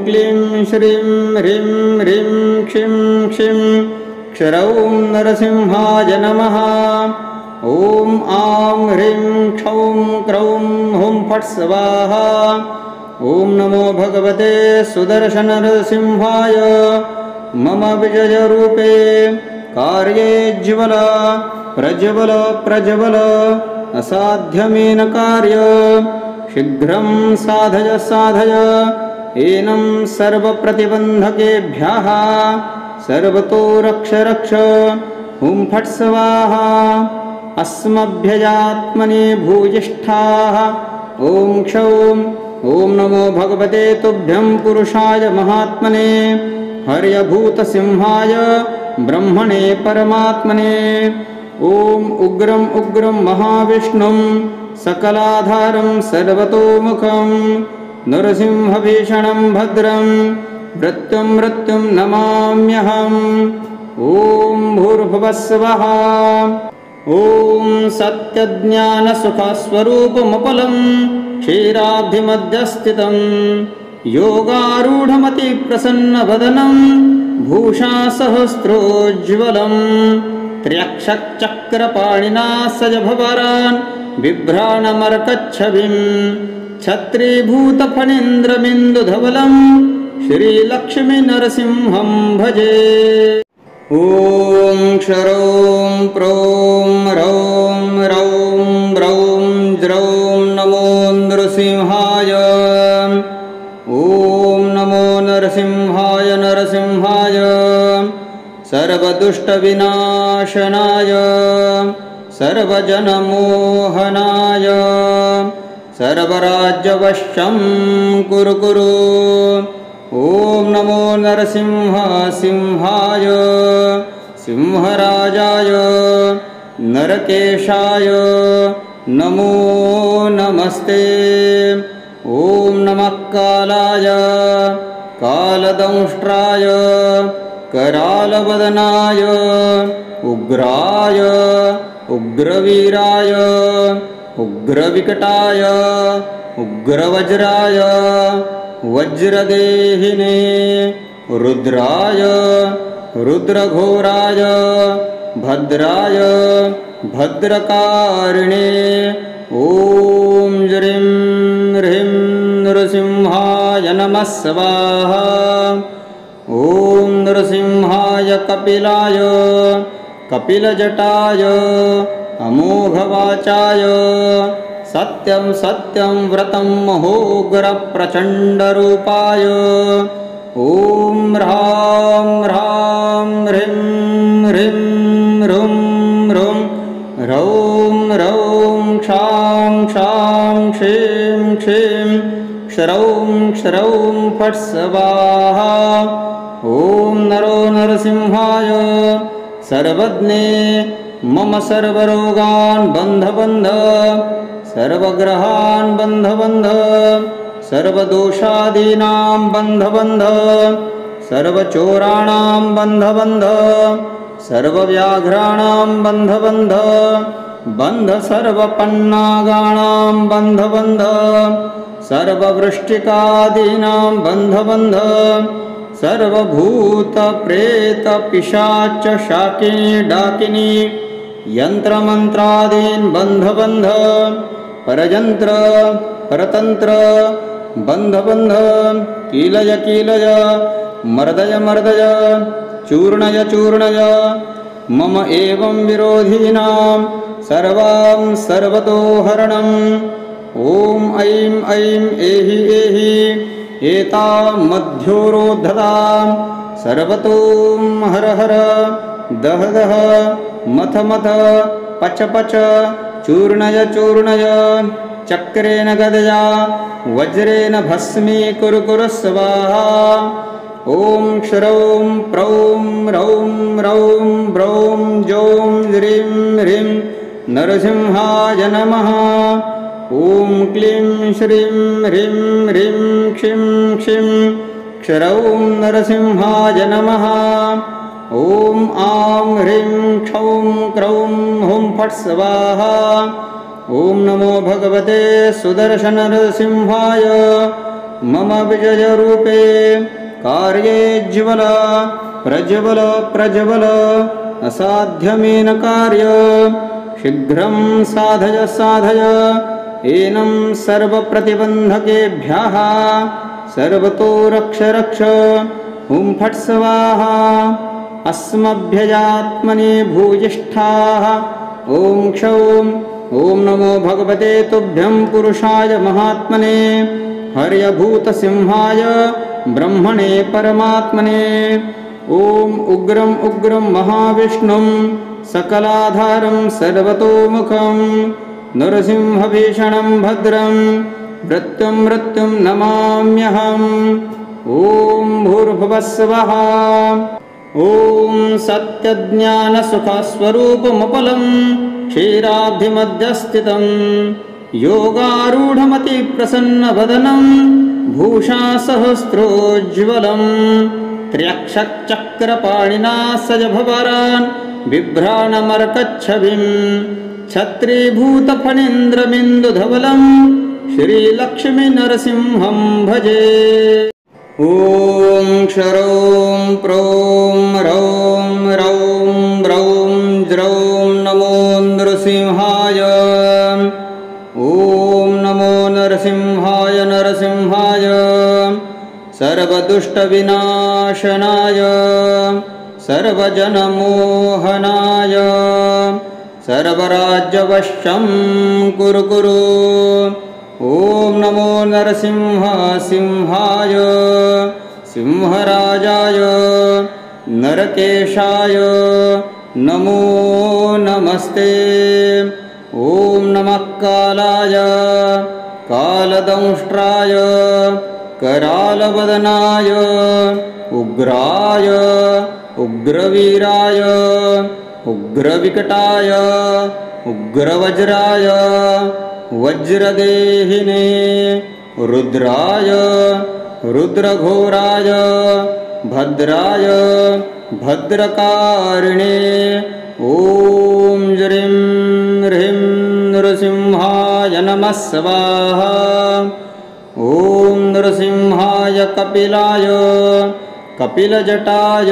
क्लीं श्रीं ह्रीं ह्रीं क्षिं क्षिं क्षरौं नरसिंहाय नमः। ॐ आं ह्रीं क्षौं क्रौं हुं फट् स्वाहा। ॐ नमो भगवते सुदर्शननरसिंहाय मम विजयरूपे कार्ये ज्वल प्रज्वल प्रज्वल असाध्यमेन कार्य शीघ्रं साधय साधय एनं सर्वप्रतिबन्धकेभ्यः सर्वतो रक्ष रक्ष हुं फट् स्वाहा। अस्मभ्यजात्मने भूयिष्ठाः ॐ क्षौं ॐ नमो भगवते तुभ्यं पुरुषाय महात्मने हर्यभूतसिंहाय ब्रह्मणे परमात्मने। ॐ उग्रं उग्रं महाविष्णुं सकलाधारं सर्वतोमुखं नरसिंहभीषणं भद्रं मृत्युं मृत्युं नमाम्यहम्। ॐ भूर्भुवः स्वः। ॐ सत्यज्ञानसुखस्वरूपमपलं क्षीराब्धिमध्यस्थितं योगारूढमतिप्रसन्नवदनं भूषासहस्रोज्ज्वलं त्र्यक्षचक्रपाणिना सजभवरान् बिभ्राणमर्कच्छविं छत्रीभूतफणीन्द्रबिन्दुधवलं श्रीलक्ष्मीनरसिंहं भजे। ॐ क्षरौं प्रौं रौं रौं ब्रौं ज्रौं नमो नृसिंहाय। ॐ नमो नरसिंहाय नरसिंहाय सर्वदुष्टविनाशनाय सर्वजनमोहनाय सर्वराज्यवशं कुरु कुरु। ॐ नमो नरसिंहाय सिंहराजाय नरकेशाय नमो नमस्ते। ॐ नमः कालाय कालदंष्ट्राय करालवदनाय उग्राय उग्रवीराय उग्रविकटाय उग्रवज्राय वज्रदेहिने रुद्राय रुद्रघोराय भद्राय भद्रकारिणे। ॐ ज्रीं ह्रीं नृसिंहाय नमः स्वाहा। ॐ नृसिंहाय कपिलाय कपिलजटाय अमोघवाचाय सत्यं सत्यं व्रतं महोग्रप्रचण्डरूपाय। ॐ ह्रां ह्रां ह्रीं ह्रीं ह्रुं ह्रुं ह्रौं ह्रौं क्षां क्षां क्षीं क्षीं क्षरौं क्षरौं फट् स्वाहा। ॐ नरो नरसिंहाय सर्वज्ञे मम सर्वरोगान् बन्ध बन्ध सर्वग्रहान् बन्ध बन्ध सर्वदोषादीनां बन्ध बन्ध सर्वचोराणां बन्ध बन्ध सर्वव्याघ्राणां बन्ध बन्ध बन्ध सर्वपन्नागाणां बन्ध बन्ध सर्ववृष्टिकादीनां बन्ध बन्ध सर्वभूतप्रेतपिशाच शाकिनी डाकिनी यन्त्रमन्त्रादीन् बन्ध बन्ध परयन्त्र परतन्त्र बन्ध बन्ध कीलय कीलय मर्दय मर्दय चूर्णय चूर्णय मम एवं विरोधिनां सर्वां सर्वतो हरणम्। ॐ ऐं ऐं एहि एहि एतां मध्योरोद्धतां सर्वतों हर हर दह दह मथ मथ पच पच चूर्णय चूर्णय चक्रेण गदया वज्रेण भस्मीकुरु कुरु स्वाहा। ॐ क्षरौं प्रौं रौं रौं ब्रौं जौं ह्रीं ह्रीं नरसिंहाय नमः। ॐ क्लीं श्रीं ह्रीं ह्रीं क्षिं क्षिं क्षरौं नरसिंहाय नमः। ॐ आं ह्रीं क्षौं क्रौं हुं फट् स्वाहा। ॐ नमो भगवते सुदर्शननरसिंहाय मम विजयरूपे कार्ये ज्वल प्रज्वल प्रज्वल असाध्यमेन कार्य शीघ्रं साधय साधय एनं सर्वप्रतिबन्धकेभ्यः सर्वतो रक्ष रक्ष हुं फट् स्वाहा अस्मभ्यजात्मने भूयिष्ठाः ॐ क्षौं ॐ नमो भगवते तुभ्यं पुरुषाय महात्मने हर्यभूतसिंहाय ब्रह्मणे परमात्मने ॐ उग्रं उग्रं महाविष्णुं सकलाधारं सर्वतोमुखं नरसिंहभीषणं भद्रं मृत्युं मृत्युं नमाम्यहम् ॐ भूर्भुवः स्वः ॐ सत्यज्ञानसुखस्वरूपमपलं क्षीराब्धिमध्यस्थितं योगारूढमतिप्रसन्नवदनं भूषासहस्रोज्ज्वलं त्र्यक्षचक्रपाणिना सजभवरान् बिभ्राणमर्कच्छविं छत्रीभूतफणीन्द्रबिन्दुधवलं श्रीलक्ष्मीनरसिंहं भजे। ॐ क्षरौं प्रौं रौं रौं ब्रौं ज्रौं नमो नृसिंहाय ॐ नमो नरसिंहाय नरसिंहाय सर्वदुष्टविनाशनाय सर्वजनमोहनाय सर्वराज्यवशं कुरु कुरु ॐ नमो नरसिंहाय सिंहराजाय नरकेशाय नमो नमस्ते। ॐ नमः कालाय कालदंष्ट्राय करालवदनाय उग्राय उग्रवीराय उग्रविकटाय उग्रवज्राय वज्रदेहिने रुद्राय रुद्रघोराय भद्राय भद्रकारिणे ॐ ज्रीं ह्रीं नृसिंहाय नमः स्वाहा ॐ नृसिंहाय कपिलाय कपिलजटाय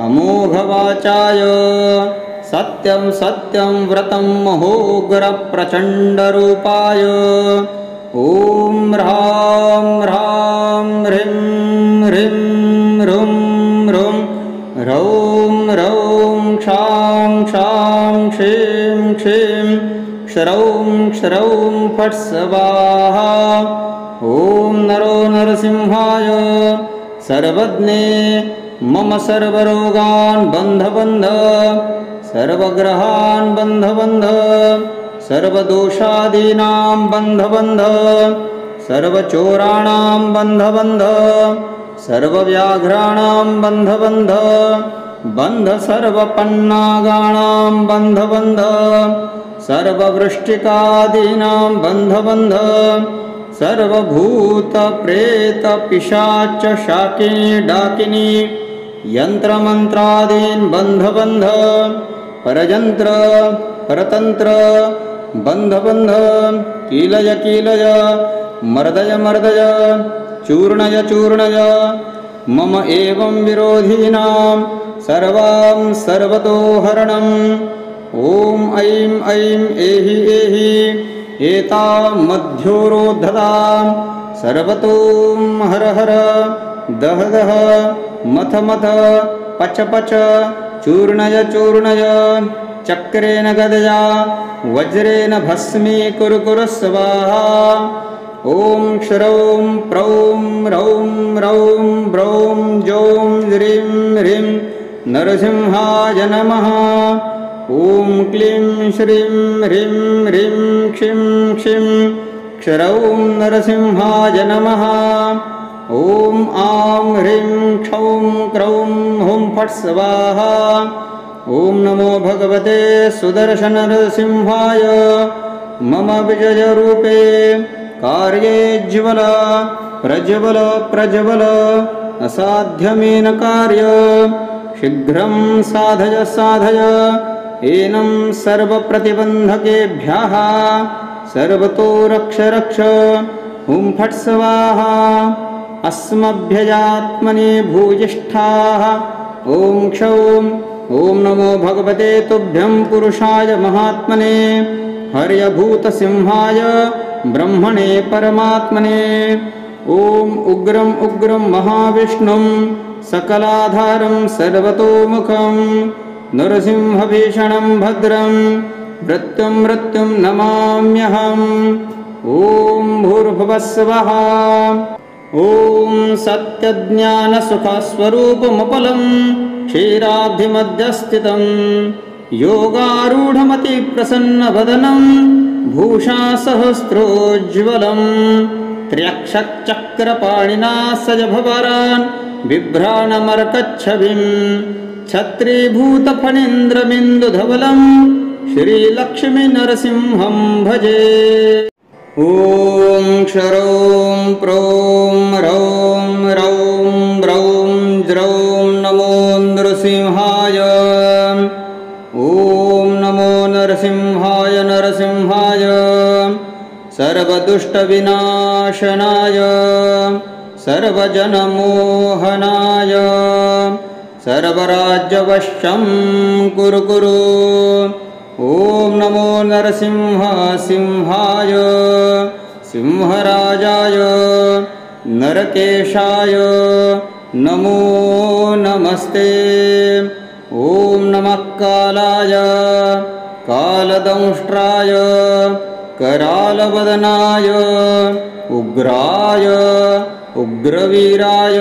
अमोघवाचाय सत्यं सत्यं व्रतं महोग्रप्रचण्डरूपाय ॐ ह्रां ह्रां ह्रीं ह्रीं ह्रुं ह्रुं ह्रौं ह्रौं क्षां क्षां क्षीं क्षीं क्षरौं क्षरौं फट् स्वाहा ॐ नरो नरसिंहाय सर्वज्ञे मम सर्वरोगान् बन्ध बन्ध सर्वग्रहान् बन्ध बन्ध सर्वदोषादीनां बन्ध बन्ध सर्वचोराणां बन्ध बन्ध सर्वव्याघ्राणां बन्ध बन्ध बन्ध सर्वपन्नागाणां बन्ध बन्ध सर्ववृष्टिकादीनां बन्ध बन्ध सर्वभूतप्रेतपिशाच शाकिनी डाकिनी यन्त्रमन्त्रादीन् बन्ध बन्ध परयन्त्र परतन्त्र बन्ध बन्ध कीलय कीलय मर्दय मर्दय चूर्णय चूर्णय मम एवं विरोधिनां सर्वां सर्वतो हरणम् ॐ ऐं ऐं एहि एहि एतां मध्योरोद्धतां सर्वतो हर हर दह दह मथ मथ पच पच चूर्णय चूर्णय चक्रेण गदया वज्रेण भस्मी कुरु कुरु स्वाहा ॐ क्षरौं प्रौं रौं रौं ब्रौं जौं ह्रीं ह्रीं नरसिंहाय नमः ॐ क्लीं श्रीं ह्रीं ह्रीं क्षिं क्षिं क्षरौं नरसिंहाय नमः ॐ आं ह्रीं क्षौं क्रौं हुं फट् स्वाहा ॐ नमो भगवते सुदर्शननरसिंहाय मम विजयरूपे कार्येज्वल प्रज्वल प्रज्वल असाध्यमेन कार्य शीघ्रं साधय साधय एनं सर्वप्रतिबन्धकेभ्यः सर्वतो रक्ष रक्ष हुं फट् स्वाहा अस्मभ्यजात्मने भूयिष्ठाः ॐ क्षौं ॐ नमो भगवते तुभ्यं पुरुषाय महात्मने हर्यभूतसिंहाय ब्रह्मणे परमात्मने। ॐ उग्रं उग्रं महाविष्णुं सकलाधारं सर्वतोमुखं नरसिंहभीषणं भद्रं मृत्युं मृत्युं नमाम्यहम्। ॐ भूर्भुवः स्वः। ॐ सत्यज्ञानसुखस्वरूपमपलं क्षीराब्धिमध्यस्थितं योगारूढमतिप्रसन्नवदनं भूषासहस्रोज्ज्वलं त्र्यक्षचक्रपाणिना सजभवरान् बिभ्राणमर्कच्छविं छत्रीभूतफणीन्द्रबिन्दुधवलं श्रीलक्ष्मीनरसिंहं भजे। ॐ क्षरौं प्रौं रौं रौं ब्रौं ज्रौं नमो नृसिंहाय। ॐ नमो नरसिंहाय नरसिंहाय सर्वदुष्टविनाशनाय सर्वजनमोहनाय सर्वराज्यवशं कुरु कुरु। ॐ नमो नरसिंहाय सिंहराजाय नरकेशाय नमो नमस्ते। ॐ नमः कालाय कालदंष्ट्राय करालवदनाय उग्राय उग्रवीराय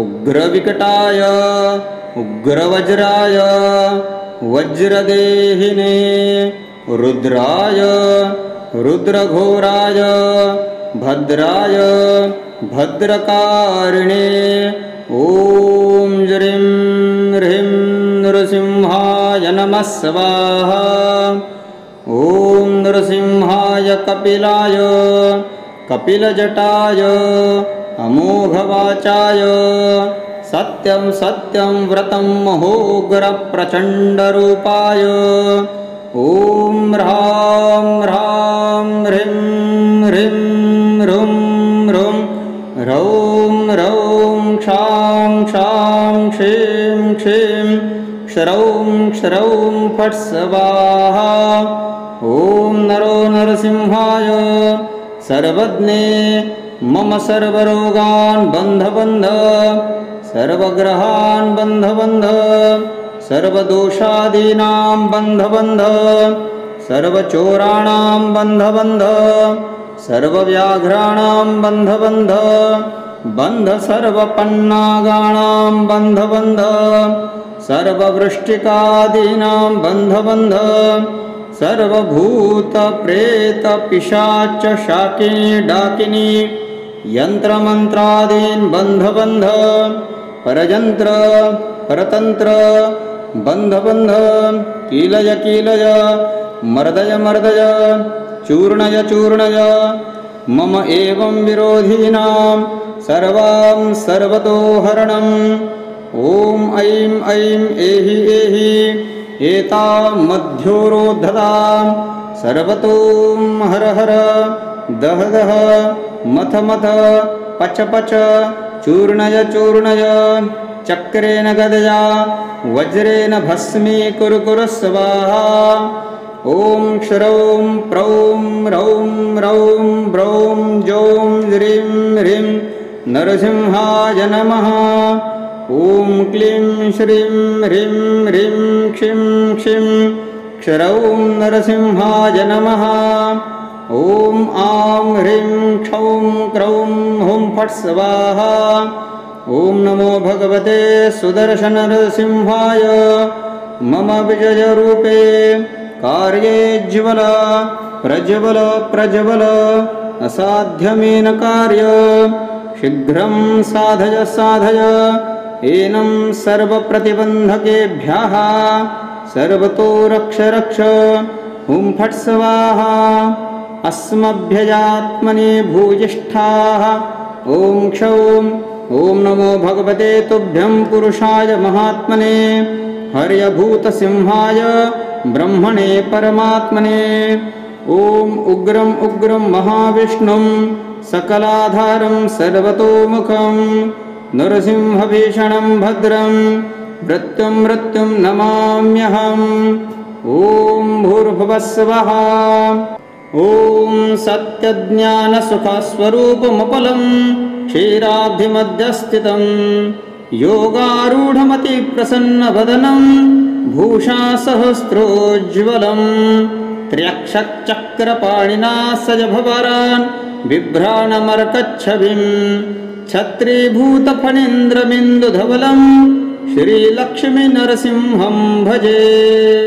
उग्रविकटाय उग्रवज्राय वज्रदेहिने रुद्राय रुद्रघोराय भद्राय भद्रकारिणे। ॐ ह्रीं ह्रीं नृसिंहाय नमः स्वाहा। ॐ नृसिंहाय कपिलाय कपिलजटाय अमोघवाचाय सत्यं सत्यं व्रतं महोग्रप्रचण्डरूपाय। ॐ ह्रां ह्रां ह्रीं ह्रीं ह्रुं ह्रुं ह्रौं ह्रौं क्षां क्षां क्षीं क्षीं क्षरौं क्षरौं फट् स्वाहा। ॐ नरो नरसिंहाय सर्वज्ञे मम सर्वरोगान् बन्ध बन्ध सर्वग्रहान् बन्ध बन्ध सर्वदोषादीनां बन्ध बन्ध सर्वचोराणां बन्ध बन्ध सर्वव्याघ्राणां बन्ध बन्ध बन्ध सर्वपन्नागाणां बन्ध बन्ध सर्ववृष्टिकादीनां बन्ध बन्ध सर्वभूतप्रेतपिशाच शाकिनी डाकिनी यन्त्रमन्त्रादीन् बन्ध बन्ध परयन्त्र परतन्त्र बन्ध बन्ध कीलय कीलय मर्दय मर्दय चूर्णय चूर्णय मम एवं विरोधिनां सर्वां सर्वतो हरणम्। ॐ ऐं ऐं एहि एहि एतां मध्योरोद्धतां सर्वतो हर हर दह दह मथ मथ पच पच चूर्णय चूर्णय चक्रेण गदया वज्रेण भस्मीकुरु कुरु स्वाहा। ॐ क्षरौं प्रौं रौं रौं ब्रौं जौं ह्रीं ह्रीं नरसिंहाय नमः। ॐ क्लीं श्रीं ह्रीं ह्रीं क्षिं क्षिं क्षरौं नरसिंहाय नमः। ॐ आं ह्रीं क्षौं क्रौं हुं फट् स्वाहा। ॐ नमो भगवते सुदर्शननरसिंहाय मम विजयरूपे कार्येज्ज्वल प्रज्वल प्रज्वल असाध्यमेन कार्य शीघ्रं साधय साधय एनं सर्वप्रतिबन्धकेभ्यः सर्वतो रक्ष रक्ष हुं फट् स्वाहा। अस्मभ्यजात्मने भूयिष्ठाः ॐ क्षौं ॐ नमो भगवते तुभ्यं पुरुषाय महात्मने हर्यभूतसिंहाय ब्रह्मणे परमात्मने। ॐ उग्रं उग्रं महाविष्णुं सकलाधारं सर्वतोमुखं नरसिंहभीषणं भद्रं मृत्युं नमाम्यहम्। ॐ भूर्भुवस्सुवः। ॐ सत्यज्ञानसुखस्वरूपमपलं क्षीराब्धिमध्यस्थितं योगारूढमतिप्रसन्नवदनं भूषासहस्रोज्ज्वलं त्र्यक्षचक्रपाणिना सजभवरान् बिभ्राणमर्कच्छविं छत्रीभूतफणीन्द्रमिन्दुधवलं श्रीलक्ष्मीनरसिंहं भजे।